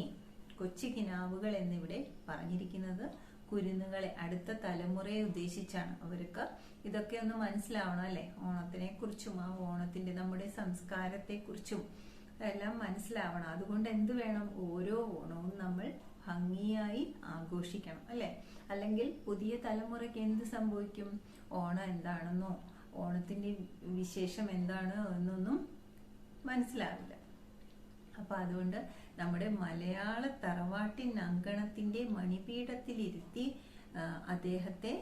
കൊച്ചു കിനാവുകൾ എന്നിവിടെ പറഞ്ഞിരിക്കുന്നത് കുരുന്നുകളെ, അടുത്ത തലമുറയെ ഉദ്ദേശിച്ചാണ്. അവർക്ക് ഇതൊക്കെ ഒന്ന് മനസ്സിലാവണം അല്ലെ, ഓണത്തിനെ കുറിച്ചും ആ ഓണത്തിന്റെ നമ്മുടെ സംസ്കാരത്തെ കുറിച്ചും എല്ലാം മനസ്സിലാവണം. അതുകൊണ്ട് എന്ത് വേണം, ഓരോ ഓണവും നമ്മൾ ഭംഗിയായി ആഘോഷിക്കണം അല്ലെ. അല്ലെങ്കിൽ പുതിയ തലമുറയ്ക്ക് എന്ത് സംഭവിക്കും, ഓണം എന്താണെന്നോ ഓണത്തിന്റെ വിശേഷം എന്താണ് എന്നൊന്നും മനസ്സിലാവില്ല. അപ്പൊ അതുകൊണ്ട് നമ്മുടെ മലയാള തറവാട്ടിൻ അങ്കണത്തിന്റെ മണിപീഠത്തിലിരുത്തി അദ്ദേഹത്തെ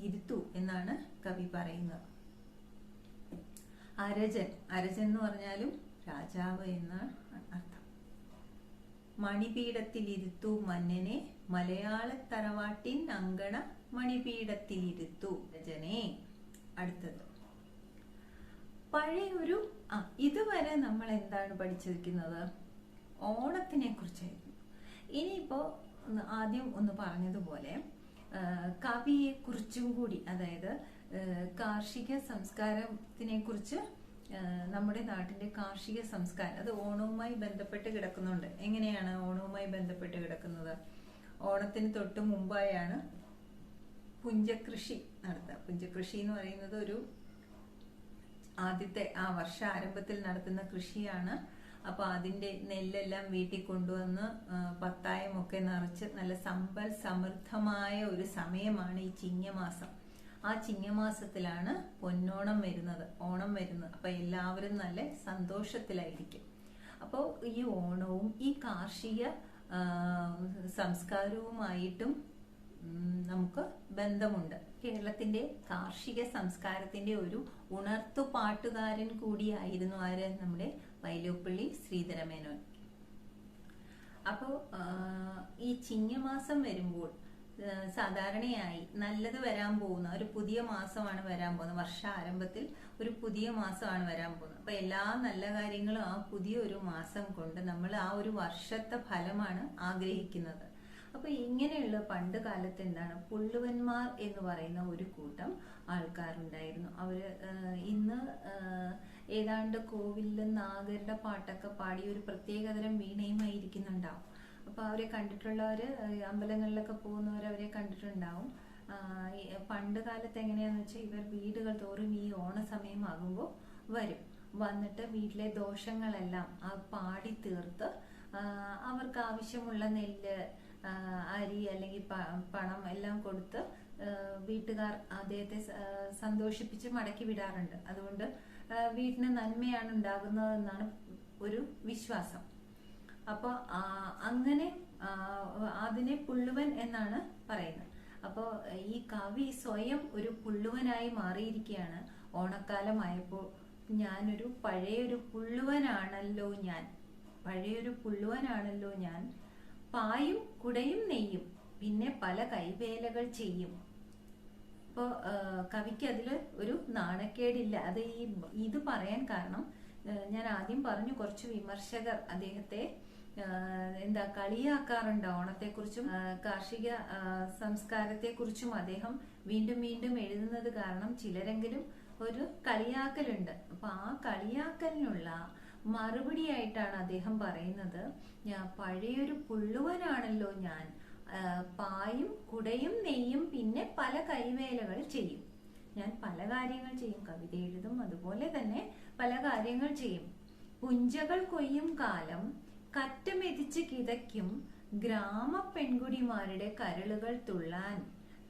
ഇരുത്തു എന്നാണ് കവി പറയുന്നത്. അരജൻ, അരജൻ എന്ന് പറഞ്ഞാലും രാജാവ് എന്നാണ് അർത്ഥം. മണിപീഠത്തിലിരുത്തു മന്നനെ മലയാള തറവാട്ടിൻ അങ്കണ മണിപീഠത്തിലിരുത്തു രജനെ. അടുത്തത് പഴയൊരു ഇതുവരെ നമ്മൾ എന്താണ് പഠിച്ചിരിക്കുന്നത്, ഓണത്തിനെ കുറിച്ചായിരുന്നു. ഇനിയിപ്പോ ആദ്യം ഒന്ന് പറഞ്ഞതുപോലെ കവിയെ കുറിച്ചും കൂടി, അതായത് കാർഷിക സംസ്കാരത്തിനെ കുറിച്ച്, നമ്മുടെ നാട്ടിന്റെ കാർഷിക സംസ്കാരം അത് ഓണവുമായി ബന്ധപ്പെട്ട് കിടക്കുന്നുണ്ട്. എങ്ങനെയാണ് ഓണവുമായി ബന്ധപ്പെട്ട് കിടക്കുന്നത്? ഓണത്തിന് തൊട്ട് മുമ്പായാണ് പുഞ്ചകൃഷി നടത്തുക. പുഞ്ചകൃഷി എന്ന് പറയുന്നത് ഒരു ആദ്യത്തെ വർഷ ആരംഭത്തിൽ നടത്തുന്ന കൃഷിയാണ്. അപ്പൊ അതിന്റെ നെല്ലെല്ലാം വീട്ടിൽ കൊണ്ടുവന്ന് പത്തായമൊക്കെ നിറച്ച് നല്ല സമ്പൽ സമൃദ്ധമായ ഒരു സമയമാണ് ഈ ചിങ്ങമാസം. ആ ചിങ്ങമാസത്തിലാണ് പൊന്നോണം വരുന്നത്, ഓണം വരുന്നത്. അപ്പൊ എല്ലാവരും നല്ല സന്തോഷത്തിലായിരിക്കും. അപ്പോൾ ഈ ഓണവും ഈ കാർഷിക സംസ്കാരവുമായിട്ടും നമുക്ക് ബന്ധമുണ്ട്. കേരളത്തിന്റെ കാർഷിക സംസ്കാരത്തിന്റെ ഒരു ഉണർത്തുപാട്ടുകാരൻ കൂടിയായിരുന്നു ആര്? നമ്മുടെ വൈലോപ്പിള്ളി ശ്രീധരമേനോൻ. അപ്പോ ഈ ചിങ്ങമാസം വരുമ്പോൾ സാധാരണയായി നല്ലത് വരാൻ പോകുന്ന ഒരു പുതിയ മാസമാണ് വരാൻ പോകുന്നത്. വർഷ ആരംഭത്തിൽ ഒരു പുതിയ മാസമാണ് വരാൻ പോകുന്നത്. അപ്പൊ എല്ലാ നല്ല കാര്യങ്ങളും ആ പുതിയ ഒരു മാസം കൊണ്ട് നമ്മൾ ആ ഒരു വർഷത്തെ ഫലമാണ് ആഗ്രഹിക്കുന്നത്. അപ്പൊ ഇങ്ങനെയുള്ള പണ്ട് കാലത്ത് എന്താണ്, പുള്ളുവന്മാർ എന്ന് പറയുന്ന ഒരു കൂട്ടം ആൾക്കാരുണ്ടായിരുന്നു. അവര് ഇന്ന് ഏതാണ്ട് കോവിലിൽ നാഗരുടെ പാട്ടൊക്കെ പാടി ഒരു പ്രത്യേകതരം വീണയുമായി ഇരിക്കുന്നുണ്ടാവും. അപ്പൊ അവരെ കണ്ടിട്ടുള്ളവര്, അമ്പലങ്ങളിലൊക്കെ പോകുന്നവർ അവരെ കണ്ടിട്ടുണ്ടാവും. പണ്ട് കാലത്ത് എങ്ങനെയാന്ന് വെച്ചാൽ ഇവർ വീടുകൾ തോറും ഈ ഓണസമയമാകുമ്പോൾ വരും. വന്നിട്ട് വീട്ടിലെ ദോഷങ്ങളെല്ലാം പാടി തീർത്ത് അവർക്ക് ആവശ്യമുള്ള നെല്ല്, അരി അല്ലെങ്കിൽ പണം എല്ലാം കൊടുത്ത് വീട്ടുകാർ അദ്ദേഹത്തെ സന്തോഷിപ്പിച്ച് മടക്കി വിടാറുണ്ട്. അതുകൊണ്ട് വീട്ടിന് നന്മയാണ് ഉണ്ടാകുന്നതെന്നാണ് ഒരു വിശ്വാസം. അപ്പൊ അങ്ങനെ അതിനെ പുള്ളുവൻ എന്നാണ് പറയുന്നത്. അപ്പോ ഈ കവി സ്വയം ഒരു പുള്ളുവനായി മാറിയിരിക്കുകയാണ്. ഓണക്കാലമായപ്പോൾ ഞാനൊരു പഴയൊരു പുള്ളുവനാണല്ലോ ഞാൻ, പഴയൊരു പുള്ളുവനാണല്ലോ ഞാൻ, പായും കുടയും നെയ്യും പിന്നെ പല കൈവേലകൾ ചെയ്യും. ഇപ്പോ കവിക്ക് അതിൽ ഒരു നാണക്കേടില്ല. അത് ഇത് പറയാൻ കാരണം ഞാൻ ആദ്യം പറഞ്ഞു, കുറച്ച് വിമർശകർ അദ്ദേഹത്തെ കളിയാക്കാറുണ്ട്. ഓണത്തെക്കുറിച്ചും കാർഷിക സംസ്കാരത്തെക്കുറിച്ചും അദ്ദേഹം വീണ്ടും വീണ്ടും എഴുതുന്നത് കാരണം ചിലരെങ്കിലും ഒരു കളിയാക്കലുണ്ട്. അപ്പൊ ആ കളിയാക്കലിനുള്ള മറുപടിയായിട്ടാണ് അദ്ദേഹം പറയുന്നത്, ഞാൻ പഴയൊരു പുള്ളുവനാണല്ലോ ഞാൻ, പായും കുടയും നെയ്യും പിന്നെ പല കൈവേലകൾ ചെയ്യും. ഞാൻ പല കാര്യങ്ങൾ ചെയ്യും, കവിത എഴുതും, അതുപോലെ തന്നെ പല കാര്യങ്ങൾ ചെയ്യും. പുഞ്ചകൾ കൊയ്യും കാലം കറ്റമെതിച്ച് കിതയ്ക്കും ഗ്രാമ പെൺകുടിമാരുടെ കരളുകൾ തുള്ളാൻ,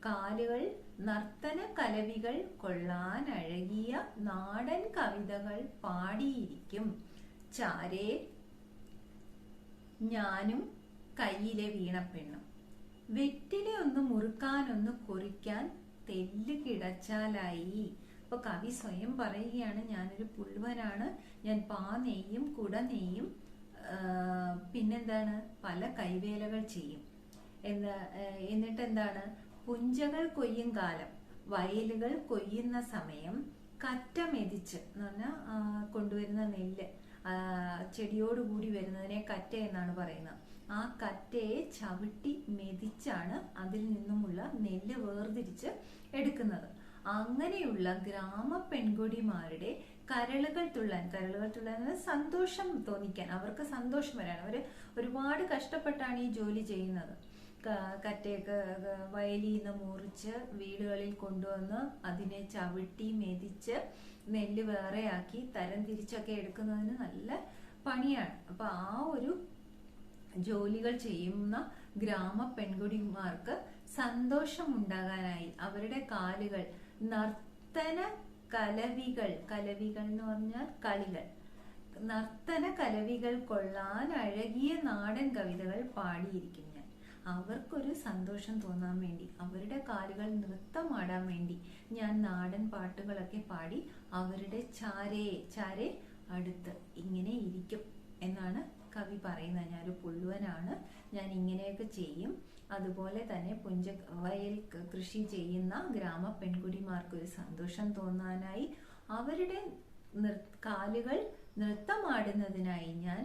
കാലുകൾ നർത്തന കലവികൾ കൊള്ളാൻ അഴകിയ നാടൻ കവിതകൾ പാടിയിരിക്കും. ചാരേ ഞാനും കയ്യിലെ വീണപ്പെണ്ണും, വെറ്റിലെ ഒന്ന് മുറുക്കാനൊന്ന് കുറിക്കാൻ തെല്ല് കിടച്ചാലായി. അപ്പൊ കവി സ്വയം പറയുകയാണ്, ഞാനൊരു പുള്ളുവനാണ്, ഞാൻ പാ നെയ്യും കുട നെയ്യും പിന്നെന്താണ്, പല കൈവേലകൾ ചെയ്യും. എന്നിട്ട് എന്താണ്, പുഞ്ചകൾ കൊയ്യും കാലം, വയലുകൾ കൊയ്യുന്ന സമയം കറ്റ മെതിച്ച് എന്ന് പറഞ്ഞാൽ കൊണ്ടുവരുന്ന നെല്ല്, ചെടിയോടുകൂടി വരുന്നതിനെ കറ്റ എന്നാണ് പറയുന്നത്. ആ കറ്റയെ ചവിട്ടി മെതിച്ചാണ് അതിൽ നിന്നുമുള്ള നെല്ല് വേർതിരിച്ച് എടുക്കുന്നത്. അങ്ങനെയുള്ള ഗ്രാമ പെൺകൊടിമാരുടെ കരളുകൾ തുള്ളാൻ സന്തോഷം തോന്നിക്കാൻ, അവർക്ക് സന്തോഷം വരാൻ, അവര് ഒരുപാട് കഷ്ടപ്പെട്ടാണ് ഈ ജോലി ചെയ്യുന്നത്. കറ്റയൊക്കെ വയലിൽ നിന്ന് മുറിച്ച് വീടുകളിൽ കൊണ്ടുവന്ന് അതിനെ ചവിട്ടി മെതിച്ച് നെല്ല് വേറെയാക്കി തരം തിരിച്ചൊക്കെ എടുക്കുന്നതിന് നല്ല പണിയാണ്. അപ്പൊ ആ ഒരു ജോലികൾ ചെയ്യുന്ന ഗ്രാമ പെൺകുടിമാർക്ക് സന്തോഷം ഉണ്ടാകാനായി അവരുടെ കാലുകൾ നർത്തന കലവികൾ എന്ന് പറഞ്ഞാൽ കളികൾ, നർത്തന കലവികൾ കൊള്ളാൻ അഴകിയ നാടൻ കവിതകൾ പാടിയിരിക്കും ഞാൻ. അവർക്കൊരു സന്തോഷം തോന്നാൻ വേണ്ടി, അവരുടെ കാലുകൾ നൃത്തമാടാൻ വേണ്ടി ഞാൻ നാടൻ പാട്ടുകളൊക്കെ പാടി അവരുടെ ചാരേ അടുത്ത് ഇങ്ങനെ ഇരിക്കും എന്നാണ് കവി പറയുന്നത്. ഞാനൊരു പുള്ളുവനാണ്, ഞാൻ ഇങ്ങനെയൊക്കെ ചെയ്യും. അതുപോലെ തന്നെ വയൽ കൃഷി ചെയ്യുന്ന ഗ്രാമ പെൺകുടിമാർക്ക് ഒരു സന്തോഷം തോന്നാനായി അവരുടെ കാലുകൾ നൃത്തമാടുന്നതിനായി ഞാൻ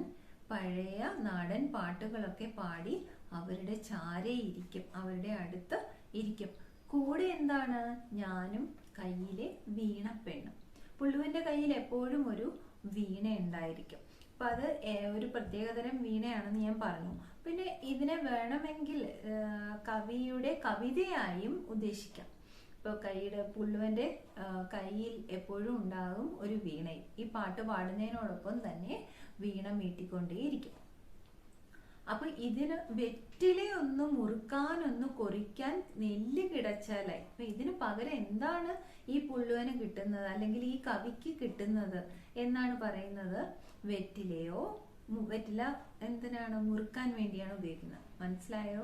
പഴയ നാടൻ പാട്ടുകളൊക്കെ പാടി അവരുടെ ചാരേ ഇരിക്കും, അവരുടെ അടുത്ത് ഇരിക്കും. കൂടെ എന്താണ്, ഞാനും കയ്യിലെ വീണപ്പെണ്ണും. പുള്ളുവിന്റെ കയ്യിൽ എപ്പോഴും ഒരു വീണ ഉണ്ടായിരിക്കും. അപ്പൊ അത് ഒരു പ്രത്യേകതരം വീണയാണെന്ന് ഞാൻ പറഞ്ഞു. പിന്നെ ഇതിനെ വേണമെങ്കിൽ കവിയുടെ കവിതയായും ഉദ്ദേശിക്കാം. ഇപ്പൊ പുള്ളുവന്റെ കയ്യിൽ എപ്പോഴും ഉണ്ടാകും ഒരു വീണയും. ഈ പാട്ട് പാടുന്നതിനോടൊപ്പം തന്നെ വീണ മീട്ടിക്കൊണ്ടേയിരിക്കും. അപ്പൊ ഇതിന് വെറ്റിലയൊന്ന് മുറുക്കാനൊന്ന് കൊറിക്കാൻ നെല്ല് കിടച്ചാലായി. അപ്പൊ ഇതിന് പകരം എന്താണ് ഈ പുള്ളുവന് കിട്ടുന്നത്, അല്ലെങ്കിൽ ഈ കവിക്ക് കിട്ടുന്നത് എന്നാണ് പറയുന്നത്. വെറ്റില എന്തിനാണ്, മുറുക്കാൻ വേണ്ടിയാണ് ഉപയോഗിക്കുന്നത്. മനസ്സിലായോ?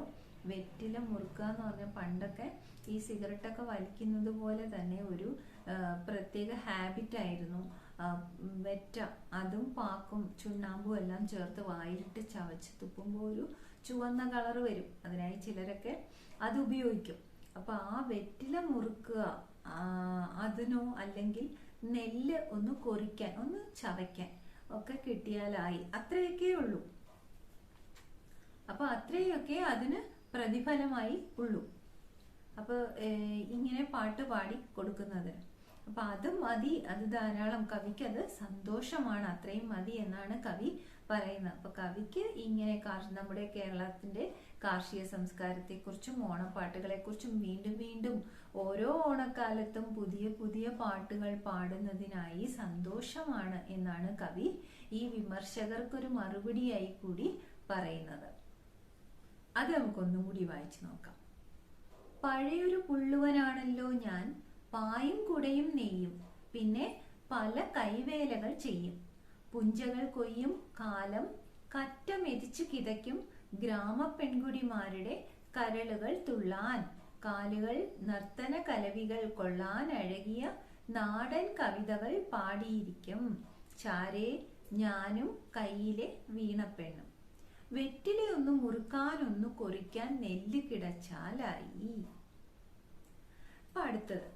വെറ്റില മുറുക്കുക എന്ന് പറഞ്ഞാൽ പണ്ടൊക്കെ ഈ സിഗരറ്റൊക്കെ വലിക്കുന്നത് പോലെ തന്നെ ഒരു പ്രത്യേക ഹാബിറ്റ് ആയിരുന്നു. വെറ്റ, അതും പാക്കും ചുണ്ണാമ്പും എല്ലാം ചേർത്ത് വായിലിട്ട് ചവച്ച് തുപ്പുമ്പോൾ ഒരു ചുവന്ന കളറ് വരും. അതിനായി ചിലരൊക്കെ അത് ഉപയോഗിക്കും. അപ്പൊ ആ വെറ്റില മുറുക്കുക, അതിനോ അല്ലെങ്കിൽ നെല്ല് ഒന്ന് കൊറിക്കാൻ, ഒന്ന് ചവയ്ക്കാൻ ഒക്കെ കിട്ടിയാലായി. അത്രയൊക്കെ ഉള്ളൂ. അപ്പൊ അത്രയൊക്കെ അതിന് പ്രതിഫലമായി ഉള്ളൂ. അപ്പൊ ഇങ്ങനെ പാട്ട് പാടി കൊടുക്കുന്നതിന് അപ്പൊ അത് മതി, അത് ധാരാളം. കവിക്ക് അത് സന്തോഷമാണ്, അത്രയും മതി എന്നാണ് കവി പറയുന്നത്. അപ്പൊ കവിക്ക് ഇങ്ങനെ നമ്മുടെ കേരളത്തിന്റെ കാർഷിക സംസ്കാരത്തെ കുറിച്ചും ഓണപ്പാട്ടുകളെ കുറിച്ചും വീണ്ടും വീണ്ടും ഓരോ ഓണക്കാലത്തും പുതിയ പുതിയ പാട്ടുകൾ പാടുന്നതിനായി സന്തോഷമാണ് എന്നാണ് കവി ഈ വിമർശകർക്കൊരു മറുപടിയായി കൂടി പറയുന്നത്. അത് നമുക്കൊന്നും കൂടി വായിച്ചു നോക്കാം. പഴയൊരു പുള്ളുവനാണല്ലോ ഞാൻ, പായും കുടയും നെയ്യും, പിന്നെ പല കൈവേലകൾ ചെയ്യും. പുഞ്ചകൾ കൊയ്യും കാലം കറ്റ മെതിച്ചു കിതയ്ക്കും, ഗ്രാമ പെൺകുടിമാരുടെ കരളുകൾ തുള്ളാൻ, കാലുകൾ നർത്തന കലവികൾ കൊള്ളാൻ അഴകിയ നാടൻ കവിതകൾ പാടിയിരിക്കും. ചാരേ ഞാനും കയ്യിലെ വീണപ്പെണ്ണും, വെറ്റിലയൊന്നു മുറുക്കാനൊന്നു കൊറിക്കാൻ നെല്ല് കിടച്ചാലായി. അപ്പൊ അടുത്തത്,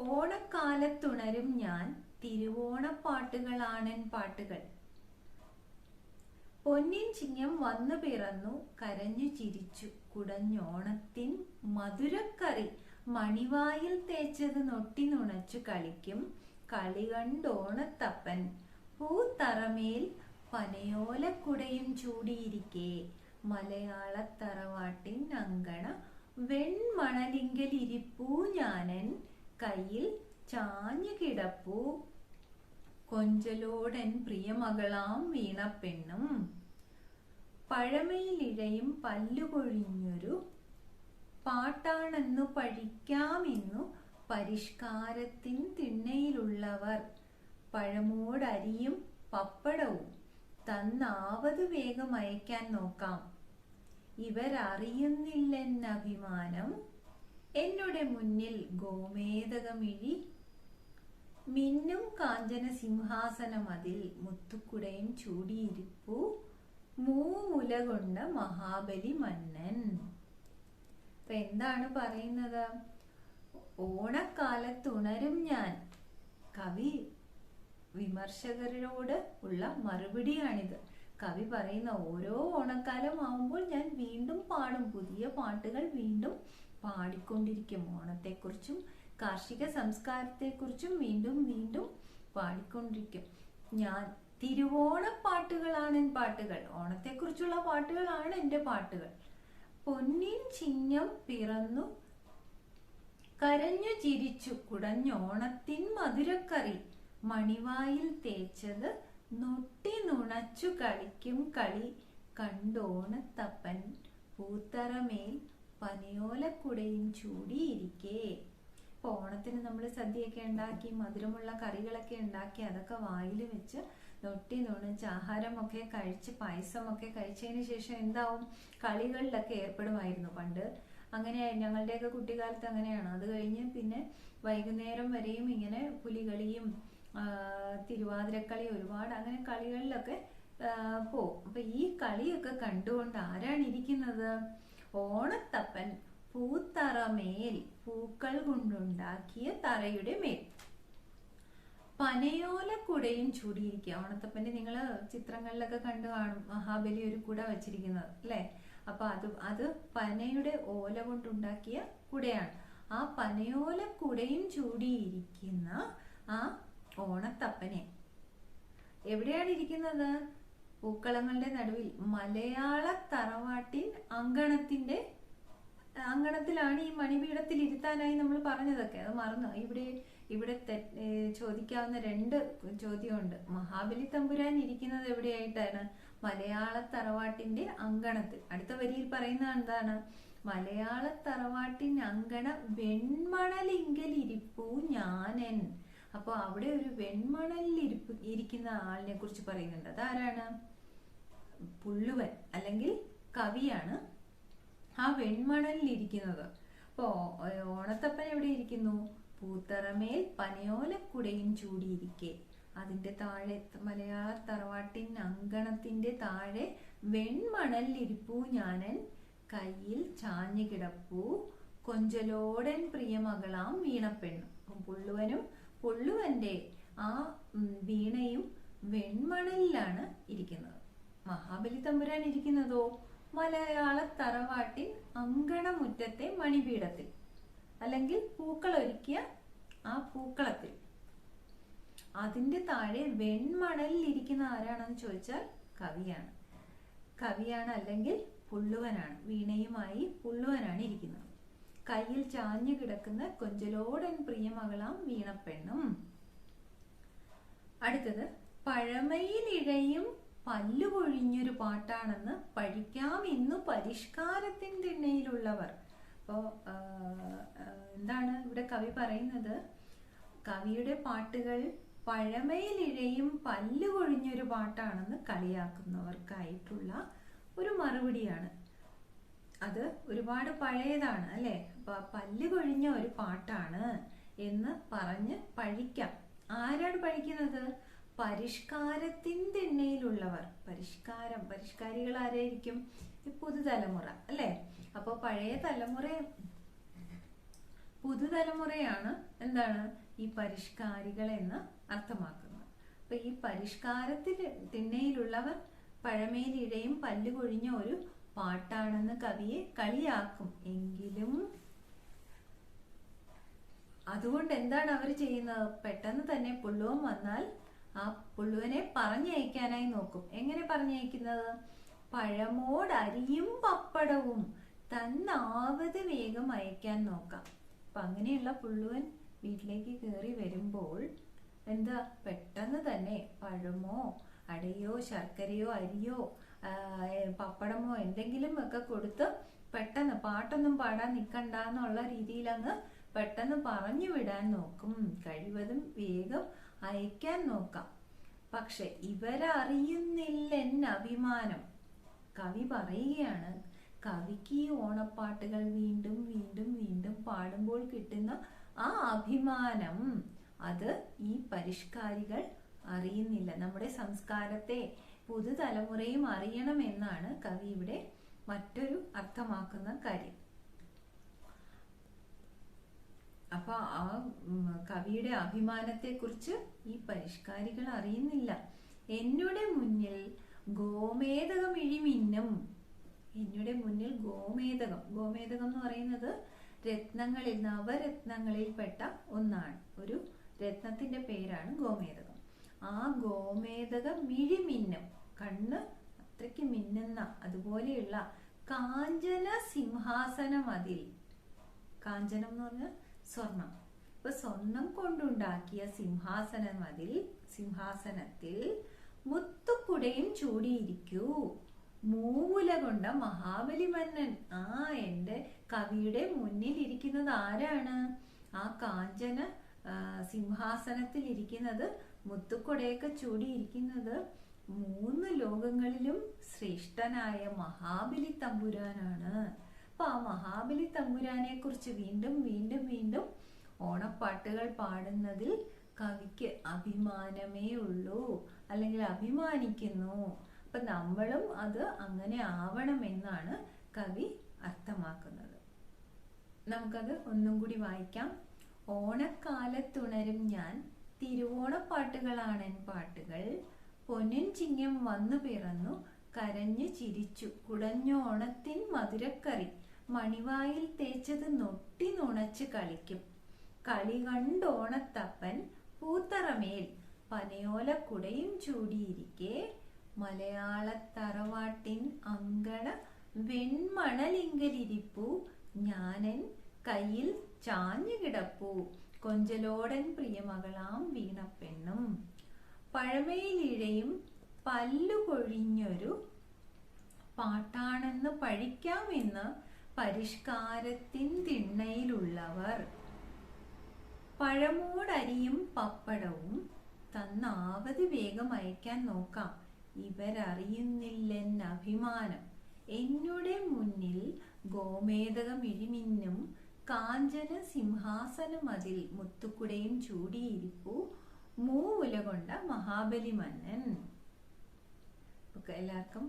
ഓണക്കാലത്തുണരും ഞാൻ തിരുവോണപ്പാട്ടുകളാണൻ പാട്ടുകൾ. പൊന്നിൻ ചിങ്ങം വന്നു പിറന്നു കരഞ്ഞു ചിരിച്ചു കുടഞ്ഞോണത്തിൻ മധുരക്കറി മണിവായിൽ തേച്ചത് നൊട്ടി നുണച്ചു കളിക്കും. കളി കണ്ടോണത്തപ്പൻ പൂത്തറമേൽ പനയോലക്കുടയും ചൂടിയിരിക്കെ, മലയാളത്തറവാട്ടിൻ അങ്കണ വെൺമണലിങ്കലിരിപ്പൂ ഞാനൻ, കയ്യിൽ ചാഞ്ഞു കിടപ്പൂ കൊഞ്ചലോടൻ പ്രിയമകളാം വീണപ്പെണ്ണും. പഴമയിലിഴയും പല്ലുകൊഴിഞ്ഞൊരു പാട്ടാണെന്നു പഴിക്കാമെന്നു പരിഷ്കാരത്തിൻ തിണ്ണയിലുള്ളവർ, പഴമോടരിയും പപ്പടവും തന്നാവത് വേഗം അയക്കാൻ നോക്കാം. ഇവരറിയുന്നില്ലെന്നഭിമാനം എന്നുടെ മുന്നിൽ ഗോമേതകമിഴി മിന്നും കാഞ്ചന സിംഹാസനമതിൽ മുത്തുക്കുടയും ചൂടിയിരിപ്പു മൂമുല കൊണ്ട മഹാബലി മന്നൻ. അപ്പൊ എന്താണ് പറയുന്നത്? ഓണക്കാലത്തുണരും ഞാൻ. കവി വിമർശകരോട് ഉള്ള മറുപടിയാണിത്. കവി പറയുന്ന ഓരോ ഓണക്കാലം ആവുമ്പോൾ ഞാൻ വീണ്ടും പാടും, പുതിയ പാട്ടുകൾ വീണ്ടും പാടിക്കൊണ്ടിരിക്കും. ഓണത്തെക്കുറിച്ചും കാർഷിക സംസ്കാരത്തെക്കുറിച്ചും വീണ്ടും വീണ്ടും പാടിക്കൊണ്ടിരിക്കും. ഞാൻ തിരുവോണപ്പാട്ടുകളാണ് എൻ പാട്ടുകൾ, ഓണത്തെക്കുറിച്ചുള്ള പാട്ടുകളാണ് എൻ്റെ പാട്ടുകൾ. പൊന്നിൻ ചിഹ്നം പിറന്നു കരഞ്ഞു ചിരിച്ചു കുടഞ്ഞോണത്തിൻ മധുരക്കറി മണിവായിൽ തേച്ചത് നൊട്ടി നുണച്ചു കളിക്കും കളി കണ്ടോണത്തപ്പൻ പൂത്തറമേൽ പനയോലക്കുടയും ചൂടിയിരിക്കേ. ഇപ്പൊ ഓണത്തിന് നമ്മൾ സദ്യയൊക്കെ ഉണ്ടാക്കി മധുരമുള്ള കറികളൊക്കെ ഉണ്ടാക്കി അതൊക്കെ വായിൽ വെച്ച് നൊട്ടി നുണച്ച് ആഹാരമൊക്കെ കഴിച്ച് പായസമൊക്കെ കഴിച്ചതിന് ശേഷം എന്താവും? കളികളിലൊക്കെ ഏർപ്പെടുമായിരുന്നു പണ്ട്. അങ്ങനെ ഞങ്ങളുടെയൊക്കെ കുട്ടിക്കാലത്ത് അങ്ങനെയാണ്. അത് കഴിഞ്ഞ് പിന്നെ വൈകുന്നേരം വരെയും ഇങ്ങനെ പുലികളിയും തിരുവാതിരക്കളി ഒരുപാട് അങ്ങനെ കളികളിലൊക്കെ പോവും. അപ്പൊ ഈ കളിയൊക്കെ കണ്ടുകൊണ്ട് ആരാണ് ഇരിക്കുന്നത്? ഓണത്തപ്പൻ പൂത്തറമേൽ, പൂക്കൾ കൊണ്ടുണ്ടാക്കിയ തറയുടെ മേൽ പനയോലക്കുടയും ചൂടിയിരിക്കുക. ഓണത്തപ്പന്റെ നിങ്ങള് ചിത്രങ്ങളിലൊക്കെ കണ്ടു കാണും, മഹാബലി ഒരു കുട വച്ചിരിക്കുന്നത് അല്ലെ? അപ്പൊ അത് പനയുടെ ഓല കൊണ്ടുണ്ടാക്കിയ കുടയാണ്. ആ പനയോലക്കുടയും ചൂടിയിരിക്കുന്ന ആ ഓണത്തപ്പനെ എവിടെയാണ് ഇരിക്കുന്നത്? പൂക്കളങ്ങളുടെ നടുവിൽ മലയാള തറവാട്ടിൻ അങ്കണത്തിലാണ് ഈ മണിപീഠത്തിൽ ഇരുത്താനായി നമ്മൾ പറഞ്ഞതൊക്കെ. അത് മറന്നു. ഇവിടെ ചോദിക്കാവുന്ന 2 ചോദ്യമുണ്ട്. മഹാബലി തമ്പുരാൻ ഇരിക്കുന്നത് എവിടെയായിട്ടാണ്? മലയാള തറവാട്ടിന്റെ അങ്കണത്തിൽ. അടുത്ത വരിയിൽ പറയുന്നത് എന്താണ്? മലയാള തറവാട്ടിൻ അങ്കണ വെൺമണലിങ്കലിരിപ്പു ഞാനൻ. അപ്പൊ അവിടെ ഒരു വെൺമണലിൽ ഇരിക്കുന്ന ആളിനെ കുറിച്ച് പറയുന്നുണ്ട്. അതാരാണ്? പുള്ളുവൻ അല്ലെങ്കിൽ കവിയാണ് ആ വെൺമണലിൽ ഇരിക്കുന്നത്. അപ്പോ ഓണത്തപ്പൻ എവിടെ ഇരിക്കുന്നു? പൂത്തറമേൽ പനയോലക്കുടയും ചൂടിയിരിക്കെ. അതിന്റെ താഴെ മലയാള തറവാട്ടിൻ അങ്കണത്തിന്റെ താഴെ വെൺമണലിരിപ്പൂ ഞാനൻ കയ്യിൽ ചാഞ്ഞു കിടപ്പൂ കൊഞ്ചലോടൻ പ്രിയമകളാം വീണപ്പെണ്ണും. പുള്ളുവന്റെ ആ വീണയും വെൺമണലിലാണ് ഇരിക്കുന്നത്. മഹാബലി തമ്പുരാൻ ഇരിക്കുന്നതോ മലയാള തറവാട്ടിൻ അങ്കണമുറ്റത്തെ മണിപീഠത്തിൽ അല്ലെങ്കിൽ പൂക്കൾ ഒരുക്കിയ ആ പൂക്കളത്തിൽ. അതിന്റെ താഴെ വെൺമണലിൽ ഇരിക്കുന്ന ആരാണെന്ന് ചോദിച്ചാൽ കവിയാണ് അല്ലെങ്കിൽ പുള്ളുവനാണ്. വീണയുമായി പുള്ളുവനാണ് ഇരിക്കുന്നത്. കയ്യിൽ ചാഞ്ഞു കിടക്കുന്ന കൊഞ്ചലോടൻ പ്രിയമകളാം വീണപ്പെണ്ണും. അടുത്തത് പഴമയിലിഴയും പല്ലുപൊഴിഞ്ഞൊരു പാട്ടാണെന്ന് പഴിക്കാം ഇന്നു പരിഷ്കാരത്തിൻ തിണ്ണയിലുള്ളവർ. അപ്പോ എന്താണ് ഇവിടെ കവി പറയുന്നത്? കവിയുടെ പാട്ടുകൾ പഴമയിലിഴയും പല്ലുപൊഴിഞ്ഞൊരു പാട്ടാണെന്ന് കളിയാക്കുന്നവർക്കായിട്ടുള്ള ഒരു മറുപടിയാണ്. അത് ഒരുപാട് പഴയതാണ് അല്ലെ? അപ്പൊ പല്ല് കൊഴിഞ്ഞ ഒരു പാട്ടാണ് എന്ന് പറഞ്ഞ് പഴിക്കാം. ആരാണ് പഴിക്കുന്നത്? പരിഷ്കാരത്തിൻ തിണ്ണയിലുള്ളവർ. പരിഷ്കാരികൾ ആരായിരിക്കും? പുതുതലമുറ അല്ലെ? അപ്പൊ പഴയ പുതുതലമുറയാണ് എന്താണ് ഈ പരിഷ്കാരികൾ എന്ന് അർത്ഥമാക്കുന്നത്. അപ്പൊ ഈ പരിഷ്കാരത്തിൽ തിണ്ണയിലുള്ളവർ പഴമയിലിഴയും പല്ല് കൊഴിഞ്ഞ ഒരു പാട്ടാണെന്ന് കവിയെ കളിയാക്കും. എങ്കിലും അതുകൊണ്ട് എന്താണ് അവർ ചെയ്യുന്നത്? പെട്ടെന്ന് തന്നെ പുള്ളുവൻ വന്നാൽ ആ പുള്ളുവനെ പറഞ്ഞയക്കാനായി നോക്കും. എങ്ങനെ പറഞ്ഞയക്കുന്നത്? പഴമോടരിയും പപ്പടവും തന്നാവത് വേഗം അയക്കാൻ നോക്കാം. അപ്പൊ അങ്ങനെയുള്ള പുള്ളുവൻ വീട്ടിലേക്ക് കയറി വരുമ്പോൾ എന്താ പെട്ടെന്ന് തന്നെ പഴമോ അടയോ ശർക്കരയോ അരിയോ പപ്പടമോ എന്തെങ്കിലും ഒക്കെ കൊടുത്ത് പെട്ടെന്ന് പാട്ടൊന്നും പാടാൻ നിൽക്കണ്ടെന്നുള്ള രീതിയിൽ അങ്ങ് പെട്ടെന്ന് പറഞ്ഞു വിടാൻ നോക്കും. കഴിവതും വേഗം അയക്കാൻ നോക്കാം. പക്ഷെ ഇവരറിയുന്നില്ലെൻ അഭിമാനം. കവി പറയുകയാണ്, കവിക്ക് ഈ ഓണപ്പാട്ടുകൾ വീണ്ടും വീണ്ടും വീണ്ടും പാടുമ്പോൾ കിട്ടുന്ന ആ അഭിമാനം അത് ഈ പരിഷ്കാരികൾ അറിയുന്നില്ല. നമ്മുടെ സംസ്കാരത്തെ പുതുതലമുറയും അറിയണമെന്നാണ് കവി ഇവിടെ മറ്റൊരു അർത്ഥമാക്കുന്ന കാര്യം. അപ്പൊ ആ കവിയുടെ അഭിമാനത്തെ കുറിച്ച് ഈ പരിഷ്കാരികൾ അറിയുന്നില്ല. എന്നുടെ മുന്നിൽ ഗോമേതകം ഇഴിമിന്നും. എന്നുടെ മുന്നിൽ ഗോമേതകം. ഗോമേതകം എന്ന് പറയുന്നത് രത്നങ്ങളിൽ, നവരത്നങ്ങളിൽപ്പെട്ട ഒന്നാണ്. ഒരു രത്നത്തിന്റെ പേരാണ് ഗോമേതകം. ആ ഗോമേതകം മിഴിമിന്നും, കണ്ണ് അത്രയ്ക്ക് മിന്നുന്ന അതുപോലെയുള്ള കാഞ്ചന സിംഹാസനം അതിൽ. കാഞ്ചനം എന്ന് പറഞ്ഞാൽ സ്വർണം. ഇപ്പൊ സ്വർണം കൊണ്ടുണ്ടാക്കിയ സിംഹാസനത്തിൽ മുത്തുക്കുടയും ചൂടിയിരിക്കൂ. മൂവുല കൊണ്ട മഹാബലി മന്നൻ. എന്റെ കവിയുടെ മുന്നിൽ ഇരിക്കുന്നത് ആരാണ്? ആ കാഞ്ചന സിംഹാസനത്തിൽ ഇരിക്കുന്നത്, മുത്തുക്കുടയൊക്കെ ചൂടിയിരിക്കുന്നത് 3 ലോകങ്ങളിലും ശ്രേഷ്ഠനായ മഹാബലി തമ്പുരാനാണ്. അപ്പൊ ആ മഹാബലി തമ്പുരാനെ കുറിച്ച് വീണ്ടും വീണ്ടും വീണ്ടും ഓണപ്പാട്ടുകൾ പാടുന്നതിൽ കവിക്ക് അഭിമാനമേ ഉള്ളൂ, അല്ലെങ്കിൽ അഭിമാനിക്കുന്നു. അപ്പൊ നമ്മളും അത് അങ്ങനെ ആവണമെന്നാണ് കവി അർത്ഥമാക്കുന്നത്. നമുക്കത് ഒന്നും കൂടി വായിക്കാം. ഓണക്കാലത്തുണരും ഞാൻ, തിരുവോണപ്പാട്ടുകളാണെൻ പാട്ടുകൾ. പൊന്നിൻ ചിങ്ങം വന്നു പിറന്നു, കരഞ്ഞു ചിരിച്ചു കുടഞ്ഞോണത്തിൻ മധുരക്കറി. മണിവായിൽ തേച്ചത് നൊട്ടി നുണച്ച് കളിക്കും. കളി കണ്ടോണത്തപ്പൻ പൂത്തറമേൽ പനയോല കുടയും ചൂടിയിരിക്കെ. മലയാളത്തറവാട്ടിൻ അങ്കണ വെൺമണലിങ്കലിരിപ്പു. ഞാനൻ കയ്യിൽ ചാഞ്ഞു കിടപ്പു. കൊഞ്ചലോടൻ പ്രിയമകളാം വീണപ്പെണ്ണും. പഴമയിലിഴയും പല്ലുകൊഴിഞ്ഞൊരു പാട്ടാണെന്ന് പഴിക്കാമെന്ന് പരിഷ്കാരത്തിൻ തിണ്ണയിലുള്ളവർ. പഴമോടരിയും പപ്പടവും തന്നാവധി വേഗം അയക്കാൻ നോക്കാം. ഇവരറിയുന്നില്ലെൻ അഭിമാനം. എന്നുടെ മുന്നിൽ ഗോമേതകം ഇഴിമിന്നും, കാഞ്ചന സിംഹാസനമതിൽ മുത്തുക്കുടയും ചൂടിയിരിപ്പു. മൂവുല കൊണ്ട മഹാബലി മന്നൻ. എല്ലാവർക്കും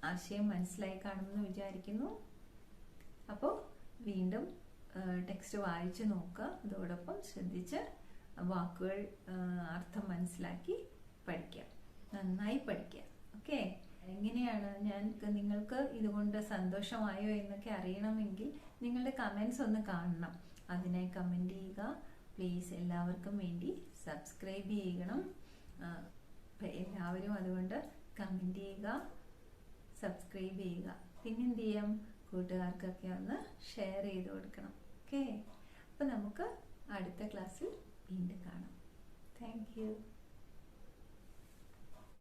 ആശയം മനസ്സിലായി കാണുമെന്ന് വിചാരിക്കുന്നു. അപ്പോൾ വീണ്ടും ടെക്സ്റ്റ് വായിച്ചു നോക്കുക. അതോടൊപ്പം ശ്രദ്ധിച്ച് വാക്കുകൾ അർത്ഥം മനസ്സിലാക്കി പഠിക്കുക. നന്നായി പഠിക്കുക. ഓക്കെ. എങ്ങനെയാണ് നിങ്ങൾക്ക് ഇതുകൊണ്ട് സന്തോഷമായോ എന്നൊക്കെ അറിയണമെങ്കിൽ നിങ്ങളുടെ കമൻസ് ഒന്ന് കാണണം. അതിനായി കമൻറ്റ് ചെയ്യുക പ്ലീസ്. എല്ലാവർക്കും വേണ്ടി സബ്സ്ക്രൈബ് ചെയ്യണം. എല്ലാവരും അതുകൊണ്ട് കമൻറ്റ് ചെയ്യുക, സബ്സ്ക്രൈബ് ചെയ്യുക. പിന്നെന്ത് ചെയ്യാം, കൂട്ടുകാർക്കൊക്കെ ഒന്ന് ഷെയർ ചെയ്ത് കൊടുക്കണം. ഓക്കെ. അപ്പോൾ നമുക്ക് അടുത്ത ക്ലാസ്സിൽ വീണ്ടും കാണാം. Thank you.